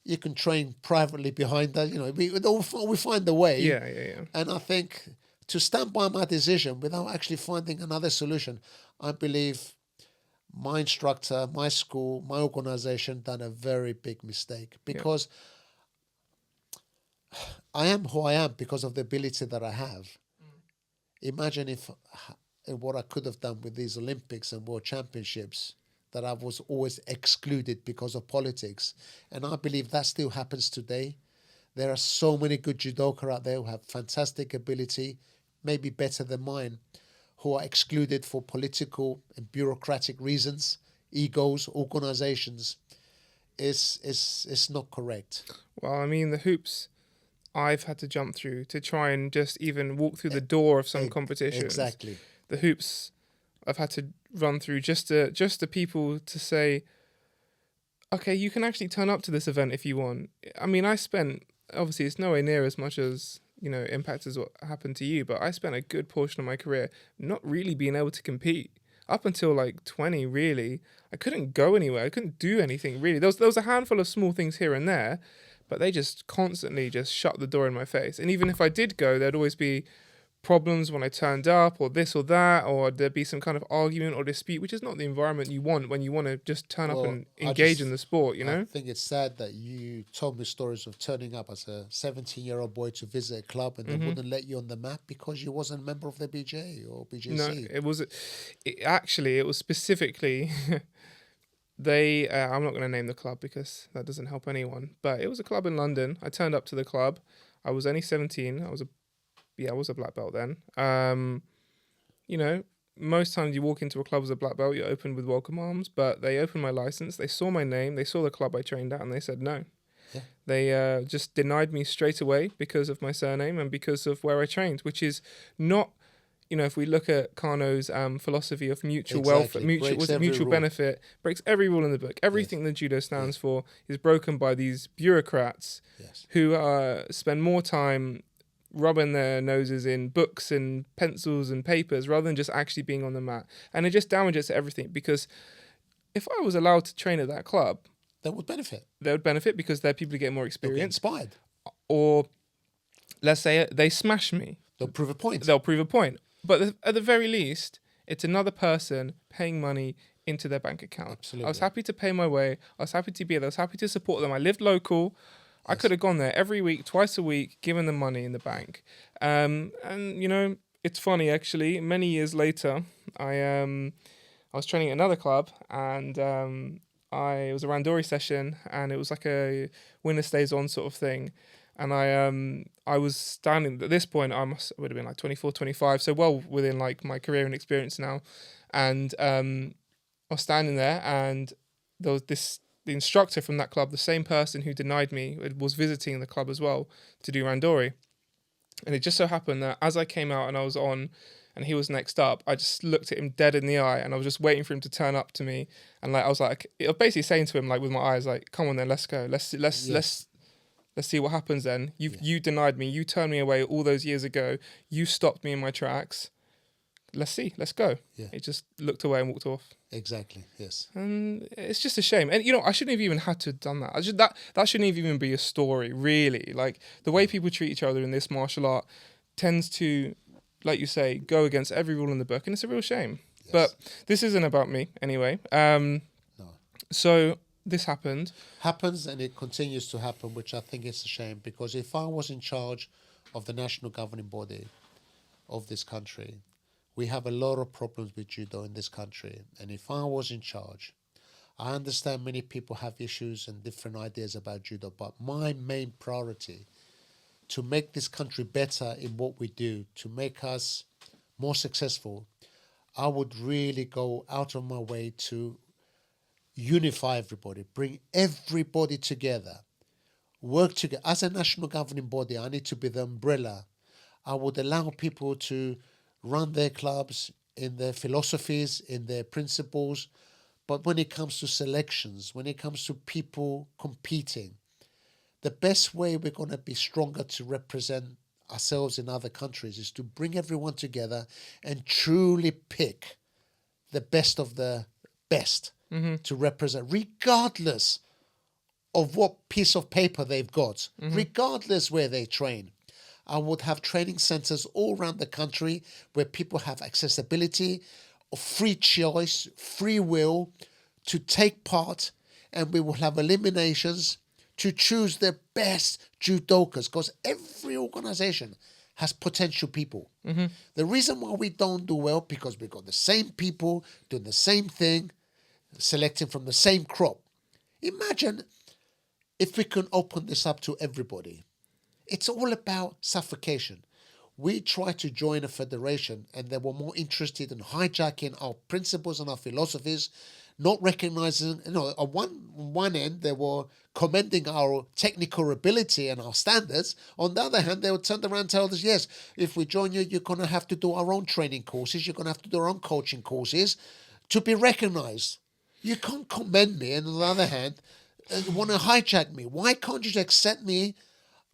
You can train privately behind that. We find a way. Yeah. And I think to stand by my decision without actually finding another solution, I believe my instructor, my school, my organisation done a very big mistake because I am who I am because of the ability that I have. Imagine if what I could have done with these Olympics and World Championships, that I was always excluded because of politics. And I believe that still happens today. There are so many good judoka out there who have fantastic ability, maybe better than mine, who are excluded for political and bureaucratic reasons, egos, organizations. It's not correct. Well, I mean, the hoops I've had to jump through to try and just even walk through the door of some competitions. Exactly. The hoops I've had to run through just to people to say, okay, you can actually turn up to this event if you want. I mean, obviously it's nowhere near as much as, impact as what happened to you, but I spent a good portion of my career not really being able to compete. Up until like 20, really, I couldn't go anywhere. I couldn't do anything, really. There was a handful of small things here and there, but they just constantly just shut the door in my face. And even if I did go, there'd always be problems when I turned up, or this or that, or there'd be some kind of argument or dispute, which is not the environment you want when you want to just turn up and engage in the sport, I think it's sad that you told me stories of turning up as a 17-year-old boy to visit a club and they wouldn't let you on the map because you wasn't a member of the BJ or BJC. No, it was specifically... I'm not going to name the club because that doesn't help anyone, but it was a club in London. I turned up to the club. I was only 17. I was a black belt then. Most times you walk into a club as a black belt, you're opened with welcome arms, but they opened my license. They saw my name. They saw the club I trained at, and they said no. Yeah. They just denied me straight away because of my surname and because of where I trained, which is not, if we look at Kano's philosophy of mutual welfare, mutual benefit, breaks every rule in the book. Everything that judo stands for is broken by these bureaucrats who spend more time rubbing their noses in books and pencils and papers rather than just actually being on the mat. And it just damages everything, because if I was allowed to train at that club, they would benefit. They would benefit because they're people who get more experience. They'll get inspired. Or let's say they smash me. They'll prove a point. But at the very least, it's another person paying money into their bank account. Absolutely. I was happy to pay my way. I was happy to be there. I was happy to support them. I lived local. I could have gone there every week, twice a week, given them money in the bank. And it's funny actually. Many years later, I was training at another club, and it was a randori session, and it was like a winner stays on sort of thing. And I was standing at this point. I would have been like 24, 25, so well within like my career and experience now. And I was standing there, and there was the instructor from that club, the same person who denied me, was visiting the club as well to do randori. And it just so happened that as I came out and I was on, and he was next up, I just looked at him dead in the eye, and I was just waiting for him to turn up to me. And like I was basically saying to him, like with my eyes, like, "Come on then, let's go. Let's see what happens then. You denied me. You turned me away all those years ago. You stopped me in my tracks. Let's see. Let's go." Yeah. He just looked away and walked off. Exactly. Yes. And it's just a shame. And I shouldn't have even had to have done that. That shouldn't even be a story, really. Like the way people treat each other in this martial art tends to, like you say, go against every rule in the book, and it's a real shame. Yes. But this isn't about me anyway. No. So this happens, and it continues to happen, which I think is a shame, because if I was in charge of the national governing body of this country, we have a lot of problems with judo in this country. And if I was in charge, I understand many people have issues and different ideas about judo, but my main priority to make this country better in what we do, to make us more successful, I would really go out of my way to unify everybody, bring everybody together, work together. As a national governing body, I need to be the umbrella. I would allow people to run their clubs in their philosophies, in their principles, but when it comes to selections, when it comes to people competing, the best way we're going to be stronger to represent ourselves in other countries is to bring everyone together and truly pick the best of the best to represent, regardless of what piece of paper they've got, regardless where they train. I would have training centers all around the country where people have accessibility, free choice, free will to take part, and we will have eliminations to choose the best judokas, because every organization has potential people. The reason why we don't do well, because we've got the same people doing the same thing, selecting from the same crop. Imagine if we can open this up to everybody. It's all about suffocation. We tried to join a federation, and they were more interested in hijacking our principles and our philosophies, not recognizing, on one end, they were commending our technical ability and our standards. On the other hand, they would turn around and tell us, yes, if we join you, you're going to have to do our own training courses, you're going to have to do our own coaching courses to be recognized. You can't commend me, and on the other hand, want to hijack me. Why can't you accept me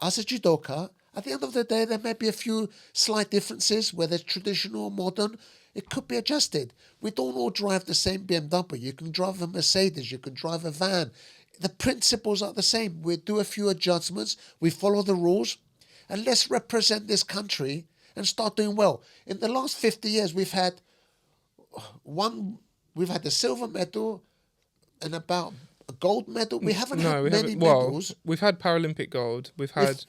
as a judoka? At the end of the day, there may be a few slight differences, whether it's traditional or modern. It could be adjusted. We don't all drive the same BMW. You can drive a Mercedes, you can drive a van. The principles are the same. We do a few adjustments, we follow the rules, and let's represent this country and start doing well. In the last 50 years, we've had the silver medal and about a gold medal. We haven't had many medals. We've had Paralympic gold. We've had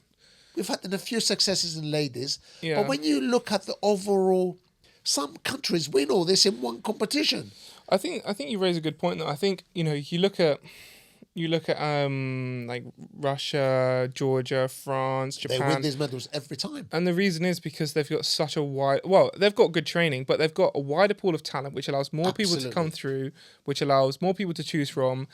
a few successes in ladies. Yeah. But when you look at the overall, some countries win all this in one competition. I think you raise a good point though. I think, you look at like Russia, Georgia, France, Japan. They win these medals every time. And the reason is because they've got such a they've got good training, but they've got a wider pool of talent, which allows more people to come through, which allows more people to choose from.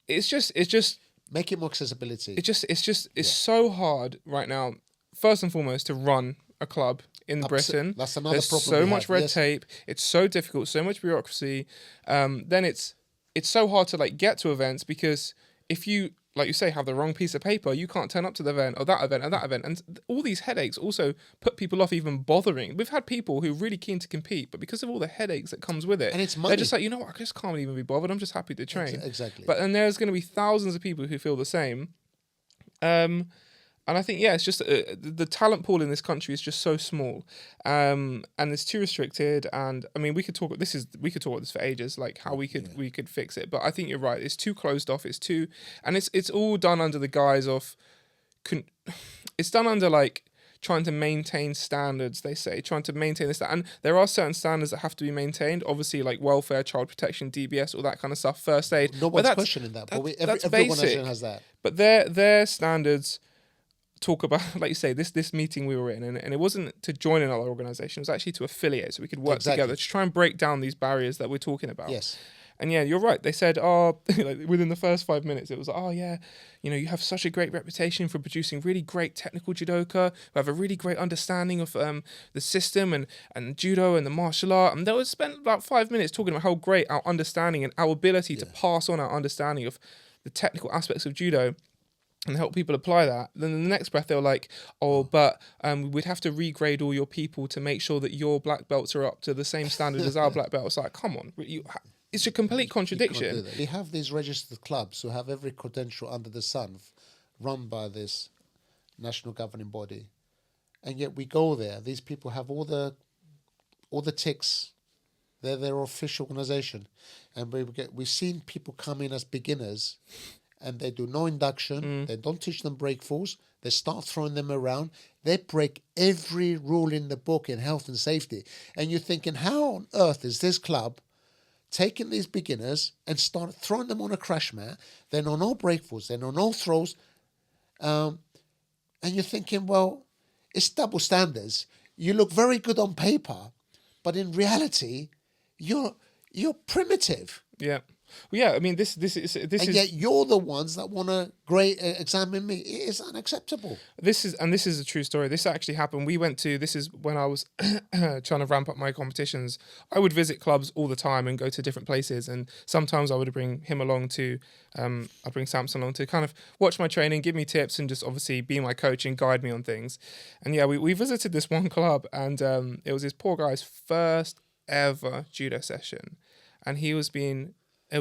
It's just Make it more accessibility. It's so hard right now. First and foremost, to run a club in Britain. That's another There's problem. so much red tape. It's so difficult. So much bureaucracy. Then it's so hard to like get to events because if you, like you say, have the wrong piece of paper, you can't turn up to the event or that event or that event. And all these headaches also put people off even bothering. We've had people who are really keen to compete, but because of all the headaches that comes with it, and it's money. They're just like, you know what, I just can't even be bothered. I'm just happy to train. Exactly. But and there's going to be thousands of people who feel the same. And I think, it's just the talent pool in this country is just so small, and it's too restricted. And I mean, we could talk about this for ages, like how we could fix it. But I think you're right; it's too closed off. It's all done under the guise of, it's done under like trying to maintain standards. They say trying to maintain this, and there are certain standards that have to be maintained. Obviously, like welfare, child protection, DBS, all that kind of stuff. First aid. No one's questioning that, but every organisation has that. But their standards talk about, like you say, this meeting we were in, and it wasn't to join another organisation, it was actually to affiliate, so we could work together to try and break down these barriers that we're talking about. Yes. And yeah, you're right. They said, like within the first 5 minutes, it was like, you have such a great reputation for producing really great technical judoka who have a really great understanding of the system and judo and the martial art. And they would spend about 5 minutes talking about how great our understanding and our ability to pass on our understanding of the technical aspects of judo and help people apply that. Then in the next breath, they were like, but we'd have to regrade all your people to make sure that your black belts are up to the same standard as our black belts. Like, come on. It's a complete contradiction. We have these registered clubs who have every credential under the sun run by this national governing body. And yet we go there. These people have all the ticks. They're their official organisation. And we've seen people come in as beginners and they do no induction. They don't teach them break falls. They start throwing them around. They break every rule in the book in health and safety. And you're thinking, how on earth is this club taking these beginners and start throwing them on a crash mat? They know no break falls. They know no throws. And you're thinking, well, it's double standards. You look very good on paper, but in reality, you're primitive. Yeah. Well, yeah, I mean, this is... Yet you're the ones that want to examine me. It is unacceptable. This is a true story. This actually happened. This is when I was trying to ramp up my competitions. I would visit clubs all the time and go to different places. And sometimes I would bring him along I'd bring Sampson along to kind of watch my training, give me tips, and just obviously be my coach and guide me on things. And yeah, we visited this one club, and it was this poor guy's first ever judo session. And it was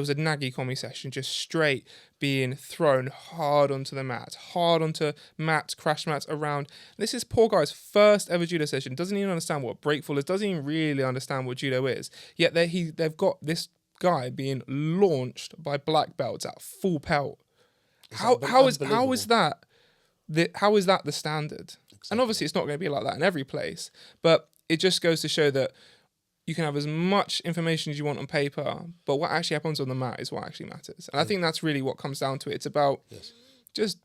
a nagi komi session, just straight being thrown hard onto the mats, crash mats around. This is poor guy's first ever judo session. Doesn't even understand what breakfall is. Doesn't even really understand what judo is. Yet they've got this guy being launched by black belts at full pelt. How is that the standard? Exactly. And obviously it's not going to be like that in every place. But it just goes to show that you can have as much information as you want on paper, but what actually happens on the mat is what actually matters. And I think that's really what comes down to it. It's about just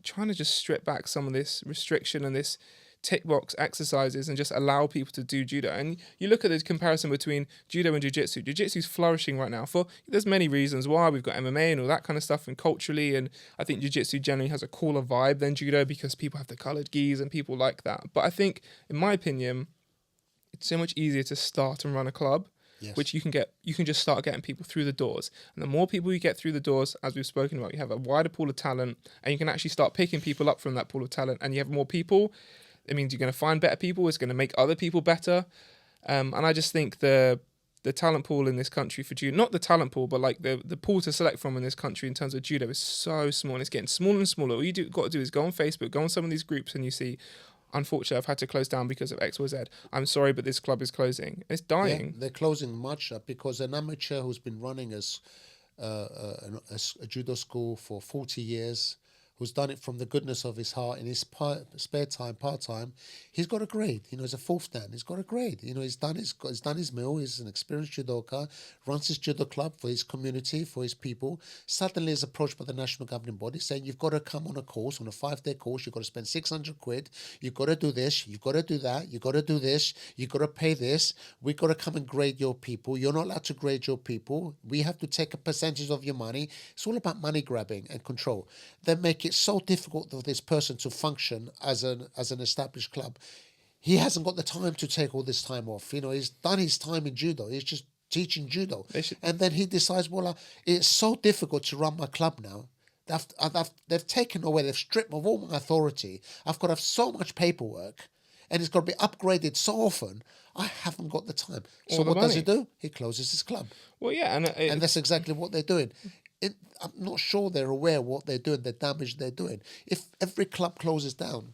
trying to just strip back some of this restriction and this tick box exercises and just allow people to do judo. And you look at the comparison between judo and jiu-jitsu. Jiu-jitsu is flourishing right now there's many reasons why. We've got MMA and all that kind of stuff, and culturally, and I think jiu-jitsu generally has a cooler vibe than judo because people have the coloured gis and people like that. But I think, in my opinion, it's so much easier to start and run a club, which you can just start getting people through the doors. And the more people you get through the doors, as we've spoken about, you have a wider pool of talent, and you can actually start picking people up from that pool of talent, and you have more people. It means you're going to find better people. It's going to make other people better. And I just think the talent pool in this country for judo, not the talent pool, but like the pool to select from in this country in terms of judo is so small, and it's getting smaller and smaller. All got to do is go on Facebook, go on some of these groups, and you see, unfortunately, I've had to close down because of X, Y, Z. I'm sorry, but this club is closing. It's dying. Yeah, they're closing much up because an amateur who's been running a judo school for 40 years, who's done it from the goodness of his heart in his spare time, part-time, he's got a grade. He's a fourth dan. He's got a grade. He's done his meal. He's an experienced judoka, runs his judo club for his community, for his people. Suddenly is approached by the national governing body saying, you've got to come on a course, on a 5-day course. You've got to spend 600 quid. You've got to do this. You've got to do that. You've got to do this. You've got to pay this. We've got to come and grade your people. You're not allowed to grade your people. We have to take a percentage of your money. It's all about money grabbing and control. They make it so difficult for this person to function as an established club. He hasn't got the time to take all this time off. He's done his time in judo. He's just teaching judo. And then he decides, well, it's so difficult to run my club now. They've taken away, they've stripped me of all my authority. I've got to have so much paperwork and it's got to be upgraded so often. I haven't got the time. So what does he do? He closes his club. Well, yeah. And that's exactly what they're doing. I'm not sure they're aware of what they're doing, the damage they're doing. If every club closes down,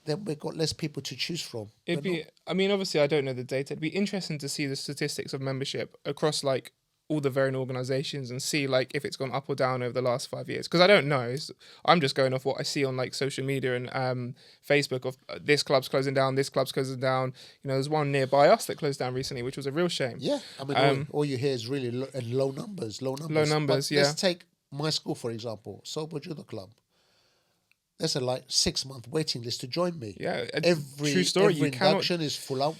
then we've got less people to choose from. Obviously, I don't know the data. It'd be interesting to see the statistics of membership across like all the varying organizations and see like if it's gone up or down over the last 5 years. Because I don't know. I'm just going off what I see on like social media and Facebook of this club's closing down, this club's closing down. There's one nearby us that closed down recently, which was a real shame. Yeah, all you hear is really low numbers. Low numbers, yeah. Let's take my school, for example, Sober Judo Club. There's a 6-month waiting list to join me. Yeah, true story. Every induction is full up.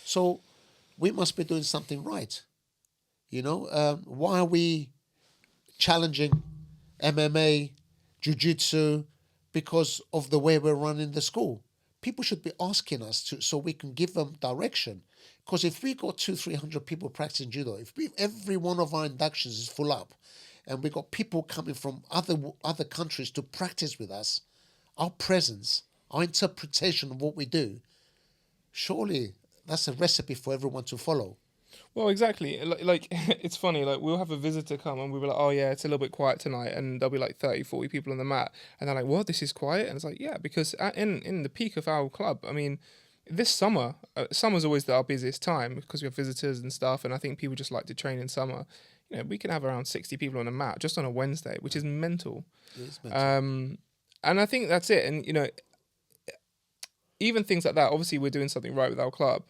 So we must be doing something right. Why are we challenging MMA, Jiu-Jitsu because of the way we're running the school? People should be asking us so we can give them direction. Because if we got 200-300 people practicing judo, if every one of our inductions is full up, and we got people coming from other countries to practice with us, our presence, our interpretation of what we do, surely that's a recipe for everyone to follow. Well, exactly. Like it's funny, like we'll have a visitor come and we'll be like, oh yeah, it's a little bit quiet tonight, and there'll be like 30, 40 people on the mat, and they're like, what, this is quiet? And it's like, yeah, because in the peak of our club, this summer, summer's always our busiest time because we have visitors and stuff, and I think people just like to train in summer. We can have around 60 people on a mat just on a Wednesday, which is mental. It is mental. And I think that's it. And, even things like that, obviously we're doing something right with our club,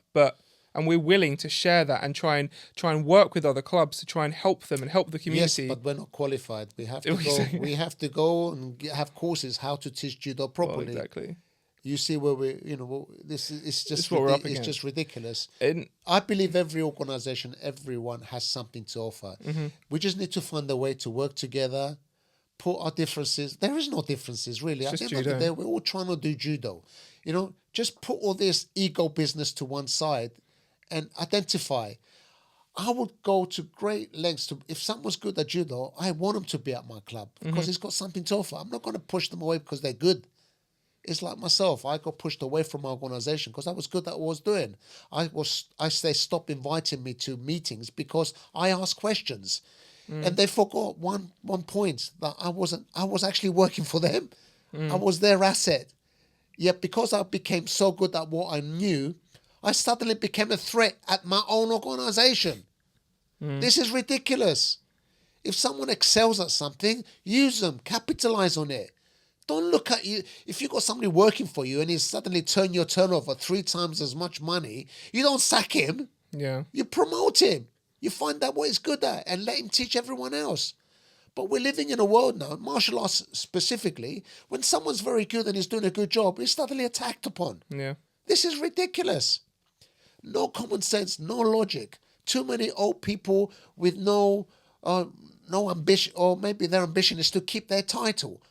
and we're willing to share that and try and work with other clubs to try and help them and help the community. Yes, but we're not qualified. We have to go. We have to go and have courses how to teach judo properly. Well, exactly. You see where this is just what we're up against. It's just ridiculous. And I believe every organization, everyone has something to offer. Mm-hmm. We just need to find a way to work together. Put our differences. There is no differences really. At the end of the day, we're all trying to do judo. Just put all this ego business to one side and identify. I would go to great lengths to, if someone's good at judo, I want them to be at my club because it's got something to offer. I'm not going to push them away because they're good. It's like myself. I got pushed away from my organization because I was good at what I was doing. They stopped inviting me to meetings because I asked questions. And they forgot one point, that I was actually working for them. I was their asset. Yet because I became so good at what I knew, I suddenly became a threat at my own organization. This is ridiculous. If someone excels at something, use them, capitalize on it. Don't look at you. If you got somebody working for you and he's suddenly turn your turnover 3 times as much money, you don't sack him. Yeah. You promote him. You find out what he's good at and let him teach everyone else. But we're living in a world now, martial arts specifically, when someone's very good and he's doing a good job, he's suddenly attacked upon. Yeah. This is ridiculous. No common sense, no logic. Too many old people with no ambition, or maybe their ambition is to keep their title.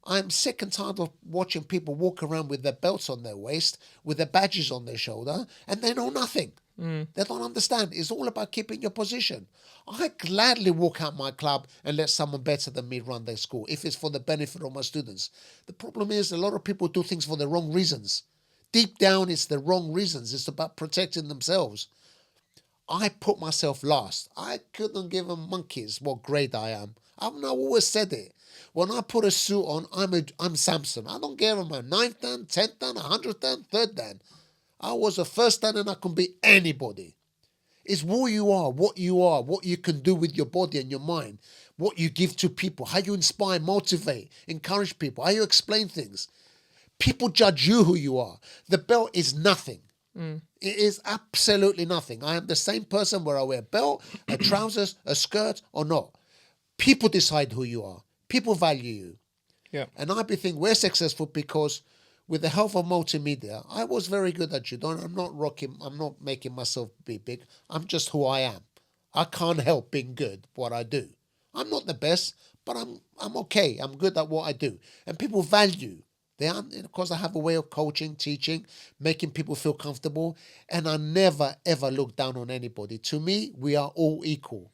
I'm sick and tired of watching people walk around with their belts on their waist, with their badges on their shoulder, and they know nothing. They don't understand. It's all about keeping your position. I gladly walk out my club and let someone better than me run their school if it's for the benefit of my students. The problem is a lot of people do things for the wrong reasons. Deep down, it's the wrong reasons. It's about protecting themselves. I put myself last. I couldn't give a monkeys what grade I am. I've always said it. When I put a suit on, I'm Sampson. I don't care if I'm a 9th dan, 10th dan, 100th dan, 3rd dan. I was a 1st dan and I can be anybody. It's who you are, what you can do with your body and your mind, what you give to people, how you inspire, motivate, encourage people, how you explain things. People judge you who you are. The belt is nothing. It is absolutely nothing. I am the same person whether I wear a belt, a trousers, a skirt or not. People decide who you are. People value you. Yeah. And I think we're successful because with the help of multimedia, I was very good at judo. I'm not making myself be big. I'm just who I am. I can't help being good at what I do. I'm not the best, but I'm okay. I'm good at what I do. And people value. Because I have a way of coaching, teaching, making people feel comfortable. And I never, ever look down on anybody. To me, we are all equal.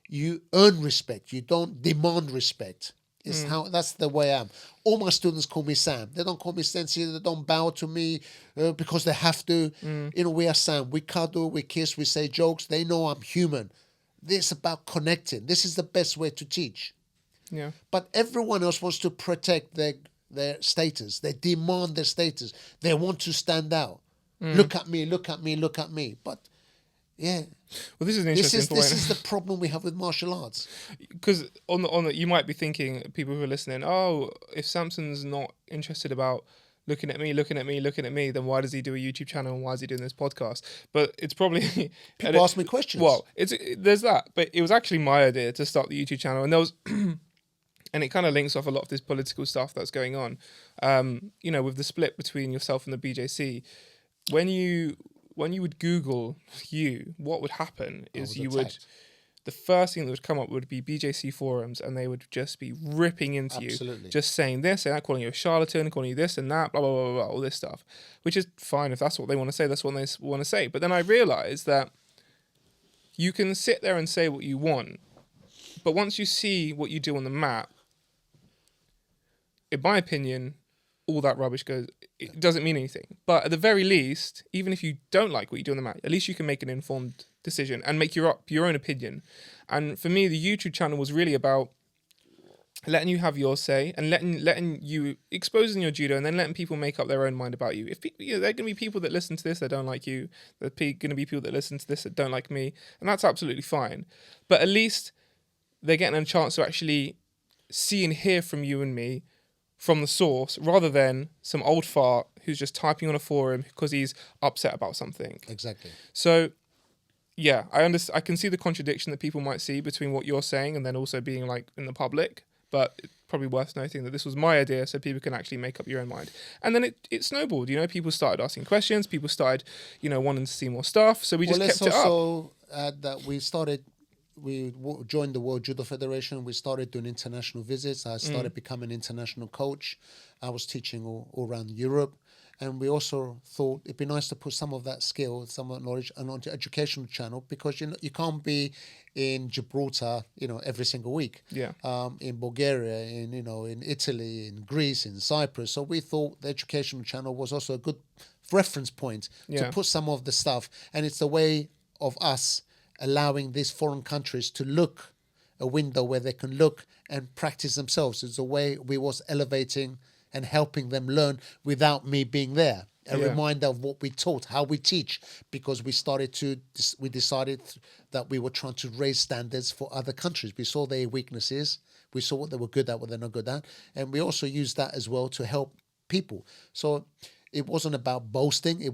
You earn respect. You don't demand respect. That's the way I am. All my students call me Sam. They don't call me Sensei. They don't bow to me because they have to. We are Sam. We cuddle, we kiss, we say jokes. They know I'm human. This is about connecting. This is the best way to teach. Yeah. But everyone else wants to protect their status. They demand their status. They want to stand out. Look at me, look at me, look at me. But yeah. Well, this is an interesting point. This is the problem we have with martial arts. Because on the, you might be thinking, people who are listening, oh, if Samson's not interested about looking at me, then why does he do a YouTube channel and why is he doing this podcast? But it's probably people ask me questions. Well, there's that, but it was actually my idea to start the YouTube channel, and there was. And it kind of links off a lot of this political stuff that's going on. With the split between yourself and the BJC, when you would Google what would happen is the first thing that would come up would be BJC forums, and they would just be ripping into Absolutely. you, just saying this and that, calling you a charlatan, calling you this and that, blah, blah, blah, blah, all this stuff, which is fine if that's what they want to say, that's what they want to say. But then I realized that you can sit there and say what you want, but once you see what you do on the mat, in my opinion, all that rubbish it doesn't mean anything. But at the very least, even if you don't like what you do on the mat, at least you can make an informed decision and make your own opinion. And for me, the YouTube channel was really about letting you have your say and letting you exposing your judo, and then letting people make up their own mind about you. If there are going to be people that listen to this that don't like you, there are going to be people that listen to this that don't like me, and that's absolutely fine. But at least they're getting a chance to actually see and hear from you and me from the source, rather than some old fart who's just typing on a forum because he's upset about something. Exactly. So, yeah, I can see the contradiction that people might see between what you're saying and then also being like in the public. But it's probably worth noting that this was my idea, so people can actually make up your own mind. And then it snowballed. People started asking questions. People started, wanting to see more stuff. So we just kept it up. Let's also add that we joined the World Judo Federation. We started doing international visits. I started becoming an international coach. I was teaching all around Europe. And we also thought it'd be nice to put some of that skill, some of that knowledge onto educational channel, because you can't be in Gibraltar, every single week. Yeah. In Bulgaria, in Italy, in Greece, in Cyprus. So we thought the educational channel was also a good reference point to put some of the stuff. And it's a way of us allowing these foreign countries to look a window where they can look and practice themselves. It's a way we was elevating and helping them learn without me being there. A reminder of what we taught, how we teach, because we decided that we were trying to raise standards for other countries. We saw their weaknesses. We saw what they were good at, what they're not good at. And we also used that as well to help people. So it wasn't about boasting. It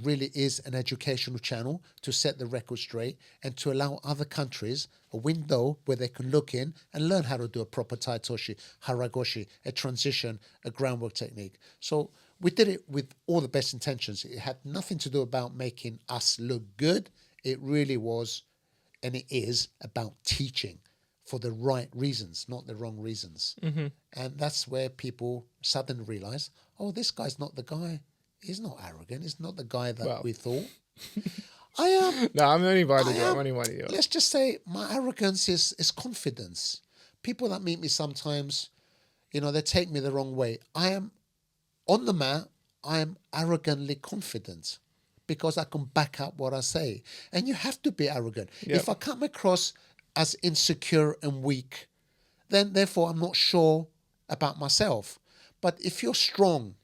really is an educational channel to set the record straight and to allow other countries a window where they can look in and learn how to do a proper taitoshi, haragoshi, a transition, a groundwork technique. So we did it with all the best intentions. It had nothing to do about making us look good. It really was, and it is, about teaching for the right reasons, not the wrong reasons. Mm-hmm. And that's where people suddenly realize, oh, this guy's not the guy. He's not arrogant. He's not the guy that we thought. I am. No, I'm only inviting you. I'm only inviting you. Let's just say my arrogance is confidence. People that meet me sometimes, they take me the wrong way. I am, on the mat, I am arrogantly confident because I can back up what I say. And you have to be arrogant. Yep. If I come across as insecure and weak, then therefore I'm not sure about myself. But if you're strong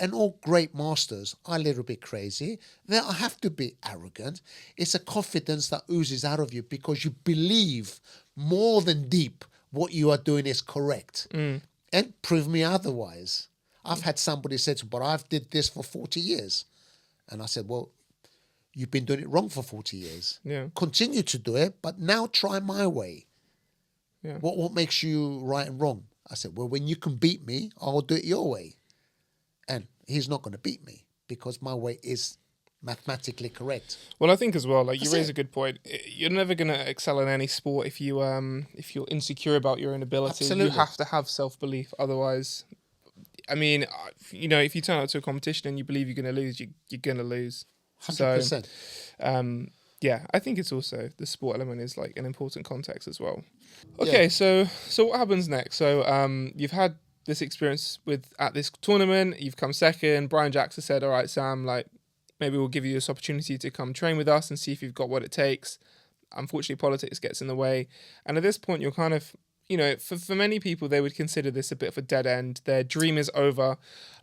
and all great masters are a little bit crazy. They have to be arrogant. It's a confidence that oozes out of you because you believe more than deep what you are doing is correct. And prove me otherwise. I've had somebody say to me, but I've did this for 40 years. And I said, well, you've been doing it wrong for 40 years. Yeah. Continue to do it, but now try my way. Yeah. What makes you right and wrong? I said, well, when you can beat me, I'll do it your way. And he's not going to beat me because my way is mathematically correct. Well, I think as well, like you That's raise it. a good point. You're never going to excel in any sport if you're insecure about your own ability. Absolutely. You have to have self-belief. Otherwise, I mean, if you turn out to a competition and you believe you're going to lose, you're going to lose. 100%. So, yeah, I think it's also the sport element is like an important context as well. Okay, so what happens next? So you've had this experience at this tournament. You've come second. Brian Jackson said, "All right, Sam, like maybe we'll give you this opportunity to come train with us and see if you've got what it takes." Unfortunately, politics gets in the way, and at this point, you're kind of, for many people, they would consider this a bit of a dead end. Their dream is over,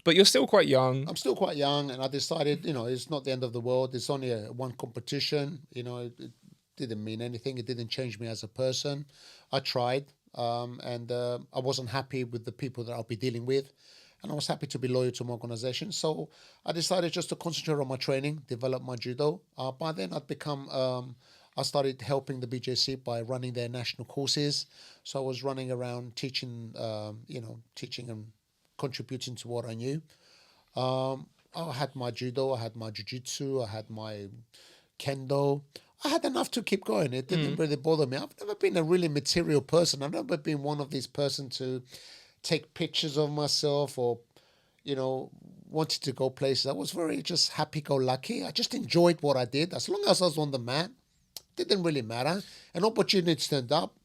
but you're still quite young. I'm still quite young, and I decided, it's not the end of the world. It's only one competition. It didn't mean anything. It didn't change me as a person. I tried, and I wasn't happy with the people that I'll be dealing with, and I was happy to be loyal to my organization. So I decided just to concentrate on my training, develop my judo. By then, I started helping the BJC by running their national courses. So I was running around teaching and contributing to what I knew. I had my judo, I had my jiu-jitsu, I had my kendo. I had enough to keep going. It didn't really bother me. I've never been a really material person. I've never been one of these persons to take pictures of myself or, wanted to go places. I was very just happy-go-lucky. I just enjoyed what I did. As long as I was on the mat, didn't really matter. An opportunity turned up,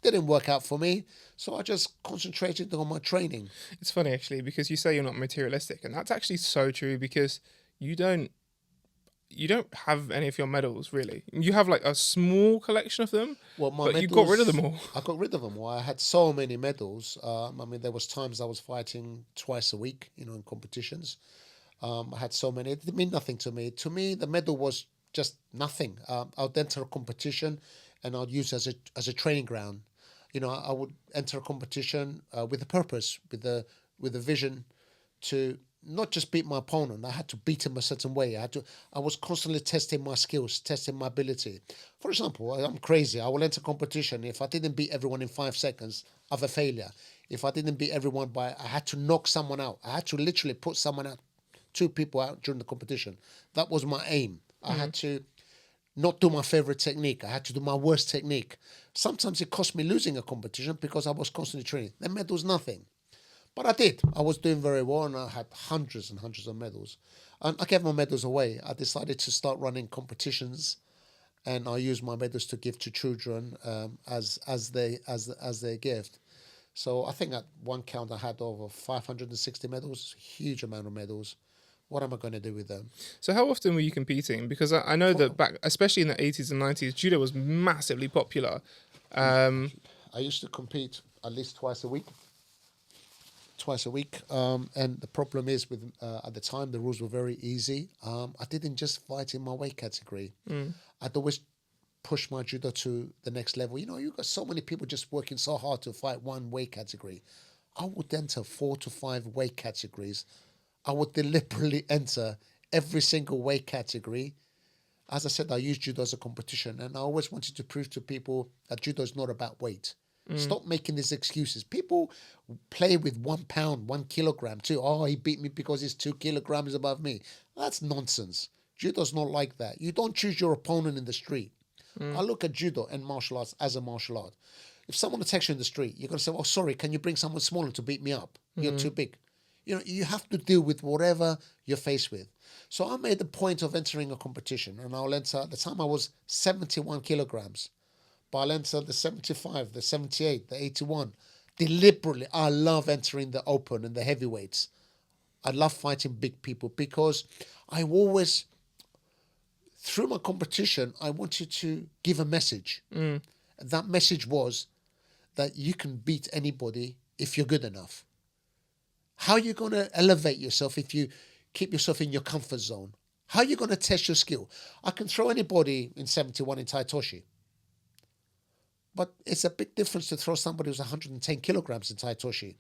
didn't work out for me, so I just concentrated on my training. It's funny actually because you say you're not materialistic, and that's actually so true because you don't have any of your medals really. You have like a small collection of them, Well, my but medals, you got rid of them all. I got rid of them all. I had so many medals. There was times I was fighting twice a week, in competitions. I had so many. It didn't mean nothing to me. To me, the medal was just nothing. I'd enter a competition and I'd use it as a training ground. I would enter a competition with a purpose, with a vision to not just beat my opponent. I had to beat him a certain way. I was constantly testing my skills, testing my ability. For example, I'm crazy. I will enter competition. If I didn't beat everyone in 5 seconds, I have a failure. If I didn't beat everyone I had to knock someone out. I had to literally put someone out, 2 people out during the competition. That was my aim. I had to not do my favorite technique. I had to do my worst technique. Sometimes it cost me losing a competition because I was constantly training. The medals, nothing. But I did. I was doing very well and I had hundreds and hundreds of medals. And I gave my medals away. I decided to start running competitions and I used my medals to give to children as their gift. So I think at one count I had over 560 medals, huge amount of medals. What am I going to do with them? So how often were you competing? Because I know that back, especially in the 80s and 90s, judo was massively popular. I used to compete at least twice a week. And the problem is with at the time the rules were very easy. I didn't just fight in my weight category. I'd always push my judo to the next level. You got so many people just working so hard to fight one weight category. I would enter 4 to 5 weight categories. I would deliberately enter every single weight category. As I said, I use judo as a competition, and I always wanted to prove to people that judo is not about weight. Stop making these excuses. People play with 1 pound, 1 kilogram too. Oh, he beat me because he's 2 kilograms above me. That's nonsense. Judo's not like that. You don't choose your opponent in the street. I look at judo and martial arts as a martial art. If someone attacks you in the street, you're going to say, oh, sorry, can you bring someone smaller to beat me up? You're too big. You have to deal with whatever you're faced with. So I made the point of entering a competition, and I'll enter, at the time I was 71 kilograms, but I'll enter the 75, the 78, the 81. Deliberately, I love entering the open and the heavyweights. I love fighting big people because I always, through my competition, I wanted to give a message. That message was that you can beat anybody if you're good enough. How are you going to elevate yourself if you keep yourself in your comfort zone? How are you going to test your skill? I can throw anybody in 71 in Taitoshi. But it's a big difference to throw somebody who's 110 kilograms in Taitoshi.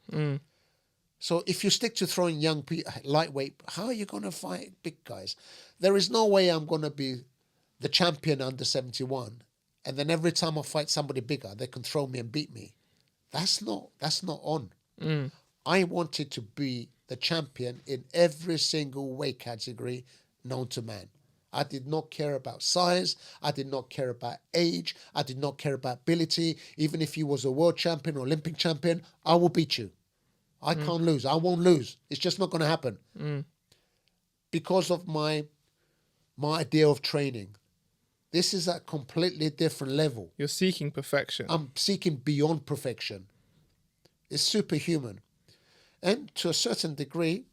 So if you stick to throwing young lightweight, how are you going to fight big guys? There is no way I'm going to be the champion under 71. And then every time I fight somebody bigger, they can throw me and beat me. That's not on. I wanted to be the champion in every single weight category known to man. I did not care about size. I did not care about age. I did not care about ability. Even if you was a world champion or Olympic champion, I will beat you. I can't lose. I won't lose. It's just not going to happen. Because of my idea of training. This is a completely different level. You're seeking perfection. I'm seeking beyond perfection. It's superhuman. And to a certain degree,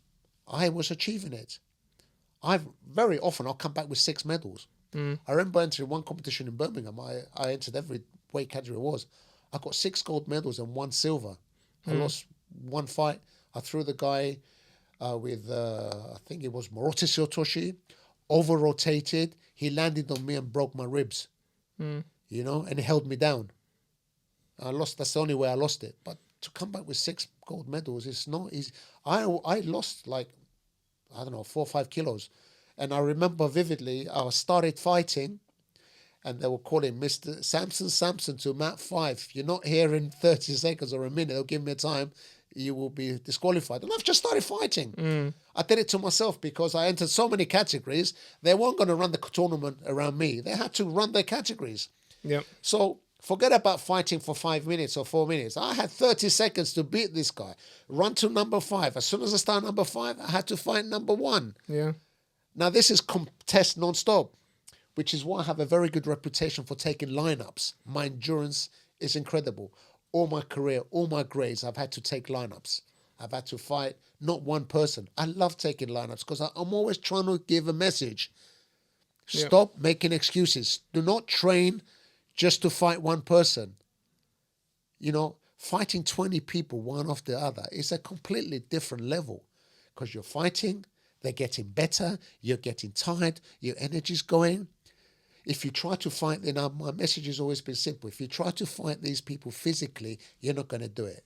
I was achieving it. Very often I'll come back with 6 medals. I remember entering one competition in Birmingham. I entered every weight category it was. I got 6 gold medals and 1 silver. I lost 1 fight. I threw the guy with, I think it was Morote Shotoshi, over-rotated. He landed on me and broke my ribs, and he held me down. I lost. That's the only way I lost it. But to come back with 6 gold medals, it's not easy. I lost 4 or 5 kilos. And I remember vividly, I started fighting and they were calling Mr. Sampson to mat 5. If you're not here in 30 seconds or a minute, they'll give me a time, you will be disqualified. And I've just started fighting. I did it to myself because I entered so many categories. They weren't going to run the tournament around me. They had to run their categories. Yep. So forget about fighting for 5 minutes or 4 minutes. I had 30 seconds to beat this guy. Run to number 5. As soon as I start number 5, I had to fight number 1. Yeah. Now, this is contest non-stop, which is why I have a very good reputation for taking lineups. My endurance is incredible. All my career, all my grades, I've had to take lineups. I've had to fight not one person. I love taking lineups because I'm always trying to give a message. Stop making excuses. Do not train just to fight one person. Fighting 20 people one after the other is a completely different level because you're fighting, they're getting better, you're getting tired, your energy's going. If you try to fight, my message has always been simple. If you try to fight these people physically, you're not going to do it.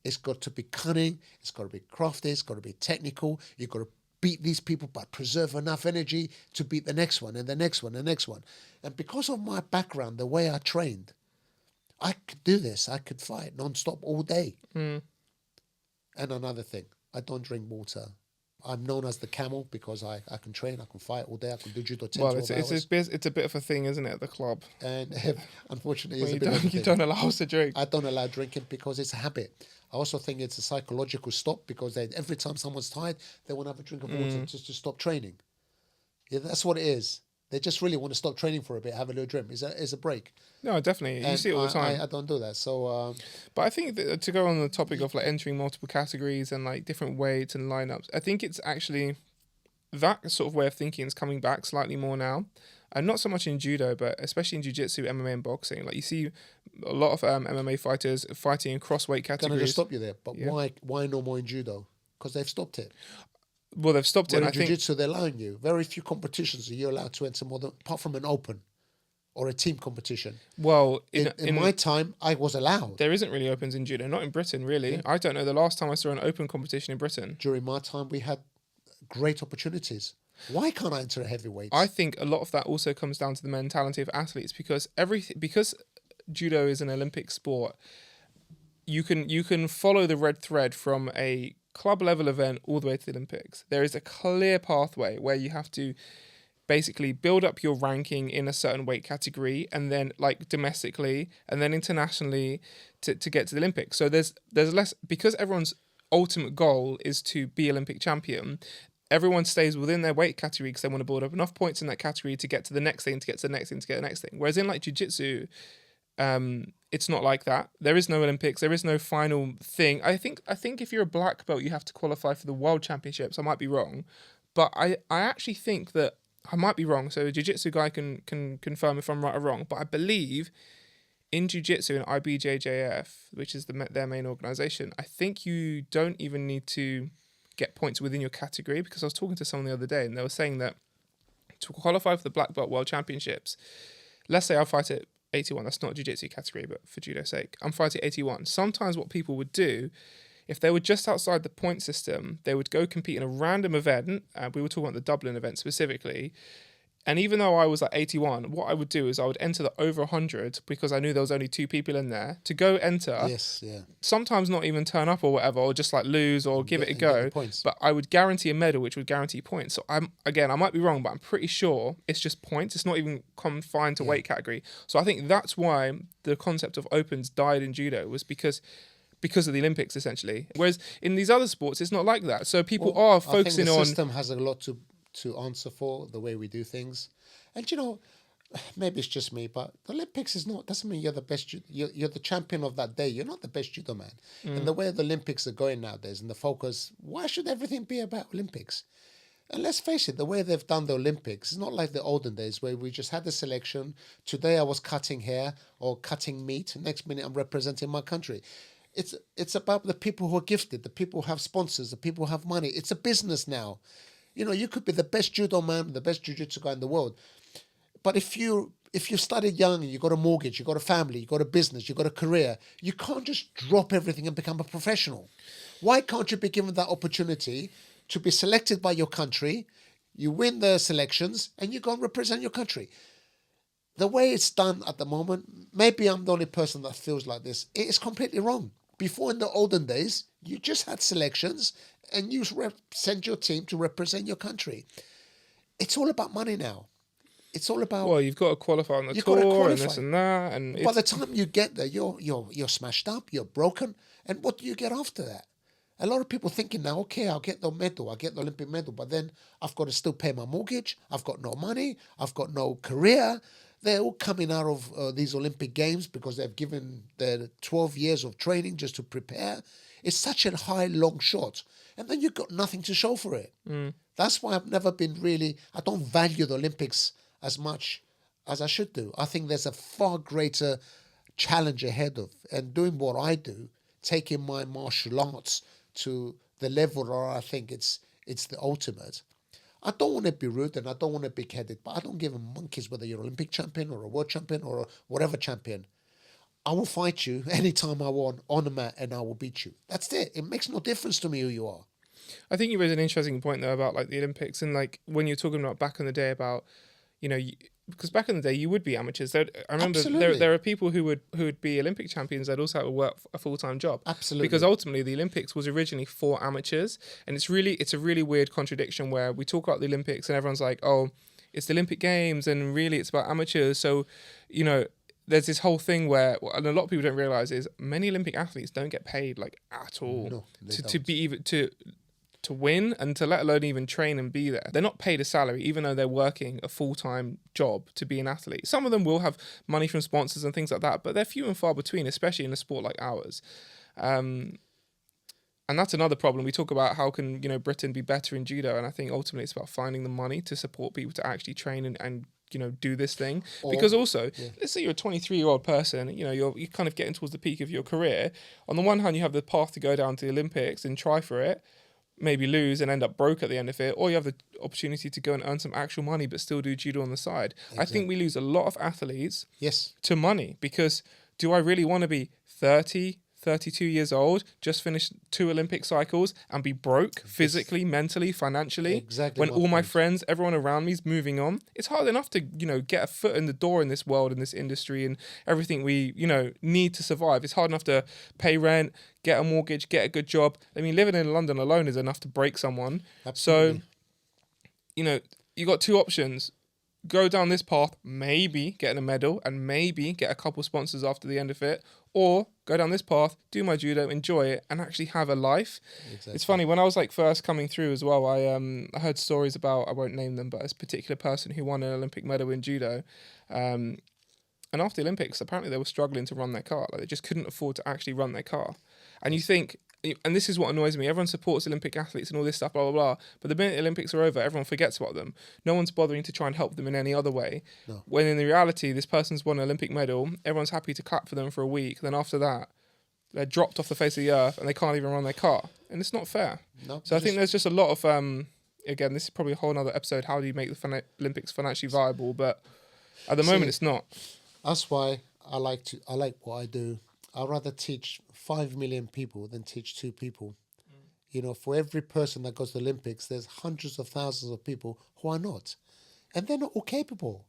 It's got to be cunning. It's got to be crafty. It's got to be technical. You've got to beat these people, but preserve enough energy to beat the next one and the next one and the next one. And because of my background, the way I trained, I could do this. I could fight non-stop all day. And another thing, I don't drink water. I'm known as the camel because I can train, I can fight all day, I can do judo 10, 12 hours. It's a bit of a thing, isn't it, at the club? And unfortunately, you don't allow us to drink. I don't allow drinking because it's a habit. I also think it's a psychological stop because every time someone's tired, they want to have a drink of water just to stop training. Yeah, that's what it is. They just really want to stop training for a bit, have a little drink. It's a break. No, definitely. You see it all the time. I don't do that. So, but I think that to go on the topic of entering multiple categories and different weights and lineups, I think it's actually that sort of way of thinking is coming back slightly more now. And not so much in judo, but especially in jiu-jitsu, MMA and boxing. You see a lot of MMA fighters fighting in cross-weight categories. Can I just stop you there? But why no more in judo? Because they've stopped it. Well, they've stopped it. In jiu-jitsu, they're allowing you. Very few competitions are you allowed to enter more than, apart from an open or a team competition. Well, in my time, I was allowed. There isn't really opens in judo, not in Britain, really. Yeah. I don't know the last time I saw an open competition in Britain. During my time, we had great opportunities. Why can't I enter a heavyweight? I think a lot of that also comes down to the mentality of athletes because judo is an Olympic sport. You can follow the red thread from a club level event all the way to the Olympics. There is a clear pathway where you have to basically build up your ranking in a certain weight category and then domestically and then internationally to get to the Olympics. So there's less, because everyone's ultimate goal is to be Olympic champion. Everyone stays within their weight category because they want to build up enough points in that category to get to the next thing, to get to the next thing, to get to the next thing. Whereas in jiu-jitsu, it's not like that. There is no Olympics. There is no final thing. I think if you're a black belt, you have to qualify for the World Championships. I might be wrong, but I actually think that I might be wrong. So a jiu-jitsu guy can confirm if I'm right or wrong. But I believe in jiu-jitsu and IBJJF, which is their main organization, I think you don't even need to get points within your category. Because I was talking to someone the other day and they were saying that to qualify for the Black Belt World Championships, let's say I fight at 81. That's not a jiu-jitsu category, but for judo's sake, I'm fighting 81. Sometimes what people would do, if they were just outside the point system, they would go compete in a random event. We were talking about the Dublin event specifically. And even though I was at 81, what I would do is I would enter the over 100 because I knew there was only 2 people in there to go enter. Yes, yeah. Sometimes not even turn up or whatever, or just like lose or give it a go. But I would guarantee a medal, which would guarantee points. So I might be wrong, but I'm pretty sure it's just points. It's not even confined to weight category. So I think that's why the concept of opens died in judo, was because of the Olympics, essentially. Whereas in these other sports, it's not like that. So people are focusing on... the system has a lot to answer for, the way we do things. And, maybe it's just me, but the Olympics doesn't mean you're the best, you're the champion of that day. You're not the best judo man. And the way the Olympics are going nowadays and the focus, why should everything be about Olympics? And let's face it, the way they've done the Olympics is not like the olden days where we just had the selection. Today I was cutting hair or cutting meat. Next minute I'm representing my country. It's about the people who are gifted, the people who have sponsors, the people who have money. It's a business now. You could be the best judo man, the best jiu-jitsu guy in the world. But if you started young and you got a mortgage, you got a family, you got a business, you got a career, you can't just drop everything and become a professional. Why can't you be given that opportunity to be selected by your country? You win the selections and you go and represent your country. The way it's done at the moment, maybe I'm the only person that feels like this. It is completely wrong. Before, in the olden days, you just had selections and you send your team to represent your country. It's all about money now. It's all about... Well, you've got to qualify on the tour and this and that. And by the time you get there, you're smashed up, you're broken. And what do you get after that? A lot of people thinking now, okay, I'll get the medal, I'll get the Olympic medal, but then I've got to still pay my mortgage, I've got no money, I've got no career. They're all coming out of these Olympic Games because they've given their 12 years of training just to prepare. It's such a high, long shot. And then you've got nothing to show for it. That's why I've never been I don't value the Olympics as much as I should do. I think there's a far greater challenge ahead of, and doing what I do, taking my martial arts to the level where I think it's the ultimate. I don't want to be rude and I don't want to be big-headed, but I don't give a monkeys whether you're an Olympic champion or a world champion or whatever champion. I will fight you anytime I want on the mat and I will beat you. That's it. It makes no difference to me who you are. I think you raised an interesting point though about like the Olympics and like when you're talking about back in the day about, because back in the day you would be amateurs. I remember there are people who would be Olympic champions that also have to work a full-time job. Absolutely. Because ultimately the Olympics was originally for amateurs, and it's a really weird contradiction where we talk about the Olympics and everyone's like, oh, it's the Olympic Games and really it's about amateurs. So, there's this whole thing where, and a lot of people don't realize is many Olympic athletes don't get paid like at all. No, to be even to win and to let alone even train and be there. They're not paid a salary, even though they're working a full-time job to be an athlete. Some of them will have money from sponsors and things like that, but they're few and far between, especially in a sport like ours. And that's another problem. We talk about how can, Britain be better in judo, and I think ultimately it's about finding the money to support people to actually train and do this thing. Because also, let's say you're a 23-year-old person, you're kind of getting towards the peak of your career. On the one hand, you have the path to go down to the Olympics and try for it, maybe lose and end up broke at the end of it, or you have the opportunity to go and earn some actual money but still do judo on the side. Exactly. I think we lose a lot of athletes to money, because do I really want to be 30, 32 years old, just finish 2 Olympic cycles and be broke physically, mentally, financially? Exactly. When all my friends, everyone around me is moving on. It's hard enough to, get a foot in the door in this world, in this industry, and everything we, need to survive. It's hard enough to pay rent, get a mortgage, get a good job. I mean, living in London alone is enough to break someone. Absolutely. So, you got 2 options. Go down this path, maybe getting a medal and maybe get a couple sponsors after the end of it, or go down this path, do my judo, enjoy it, and actually have a life. Exactly. It's funny, when I was first coming through as well, I heard stories about, I won't name them, but a particular person who won an Olympic medal in judo. And after the Olympics, apparently they were struggling to run their car. They just couldn't afford to actually run their car. And you think, and this is what annoys me, everyone supports Olympic athletes and all this stuff, blah, blah, blah. But the minute the Olympics are over, everyone forgets about them. No one's bothering to try and help them in any other way. No. When in the reality, this person's won an Olympic medal, everyone's happy to clap for them for a week. Then after that, they're dropped off the face of the earth and they can't even run their car, and it's not fair. No, So I think there's just a lot of again, this is probably a whole other episode. How do you make the Olympics financially viable? But at the moment, it's not. That's why I like what I do. I'd rather teach 5 million people than teach 2 people. You know, for every person that goes to the Olympics, there's hundreds of thousands of people who are not. And they're not all capable.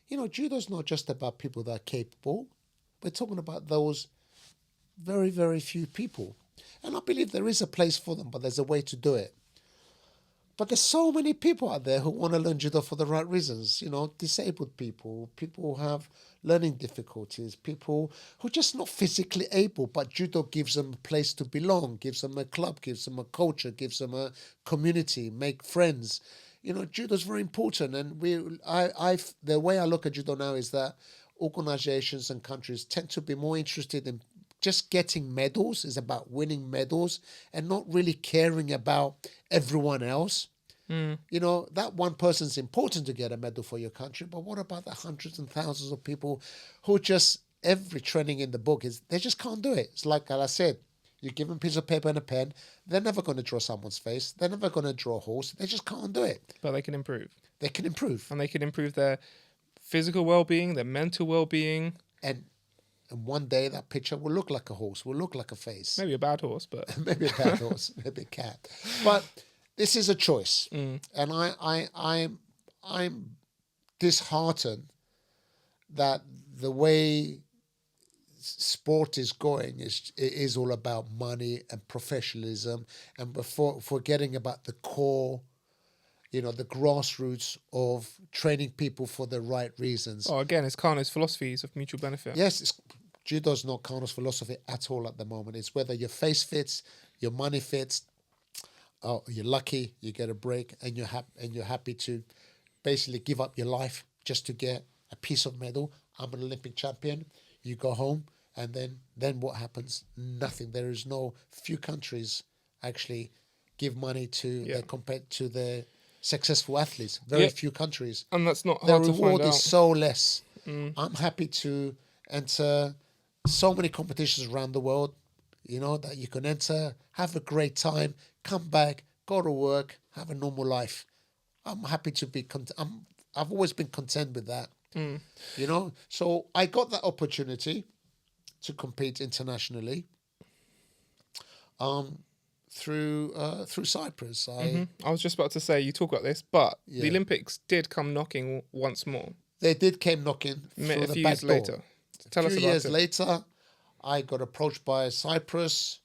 You know, judo's not just about people that are capable. We're talking about those very, very few people. And I believe there is a place for them, but there's a way to do it. But there's so many people out there who want to learn judo for the right reasons. You know, disabled people, people who have learning difficulties, people who are just not physically able, but judo gives them a place to belong, gives them a club, gives them a culture, gives them a community, make friends. You know, judo is very important. And the way I look at judo now is that organizations and countries tend to be more interested in just getting medals, is about winning medals and not really caring about everyone else. You know, that one person's important to get a medal for your country, but what about the hundreds and thousands of people who just, every training in the book is, they just can't do it. It's like I said, you give them a piece of paper and a pen, they're never going to draw someone's face, they're never going to draw a horse, they just can't do it. But they can improve. They can improve. And they can improve their physical well-being, their mental well-being. And one day that picture will look like a horse, will look like a face. Maybe a bad horse, but... maybe a bad horse, maybe a cat. But this is a choice. And I'm disheartened that the way sport is going is all about money and professionalism, and before forgetting about the core, you know, the grassroots of training people for the right reasons. Oh, again, it's Kano's philosophies of mutual benefit. Yes, judo's not Kano's philosophy at all at the moment. It's whether your face fits, your money fits. Oh, you're lucky, you get a break, and you're happy to basically give up your life just to get a piece of medal. I'm an Olympic champion. You go home, and then what happens? Nothing. There is no few countries actually give money to compared to their successful athletes. Very few countries. And that's not hard to find out. The reward is so less. I'm happy to enter so many competitions around the world, you know, that you can enter, have a great time, come back, go to work, have a normal life. I'm happy to be I've always been content with that. You know, so I got that opportunity to compete internationally through Cyprus. I was just about to say, you talk about this, but the Olympics did come knocking once more. They did came knocking through a the few back years door. later. Tell us about it. A few years later, I got approached by Cyprus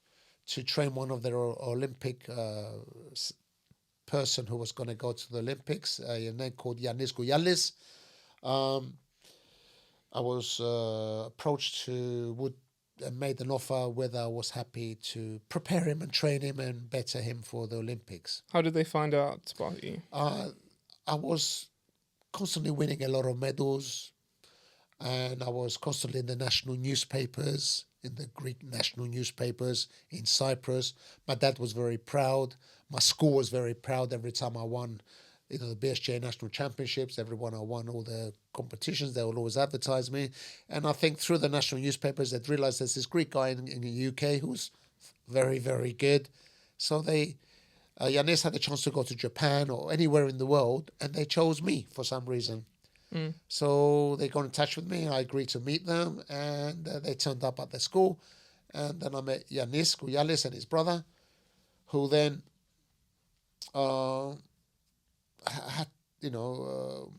to train one of their Olympic person who was going to go to the Olympics, a name called Yannis Gouyalis. I was approached and made an offer whether I was happy to prepare him and train him and better him for the Olympics. How did they find out about you? I was constantly winning a lot of medals, and I was constantly in the national newspapers, in the Greek national newspapers in Cyprus. My dad was very proud. My school was very proud every time I won, you know, the BSJ national championships. Everyone I won all the competitions, they will always advertise me. And I think through the national newspapers, they'd realised there's this Greek guy in the UK who's very, very good. So Yannis had the chance to go to Japan or anywhere in the world, and they chose me for some reason. So they got in touch with me. I agreed to meet them, and they turned up at the school. And then I met Yannis Gouyalis and his brother, who then had, you know,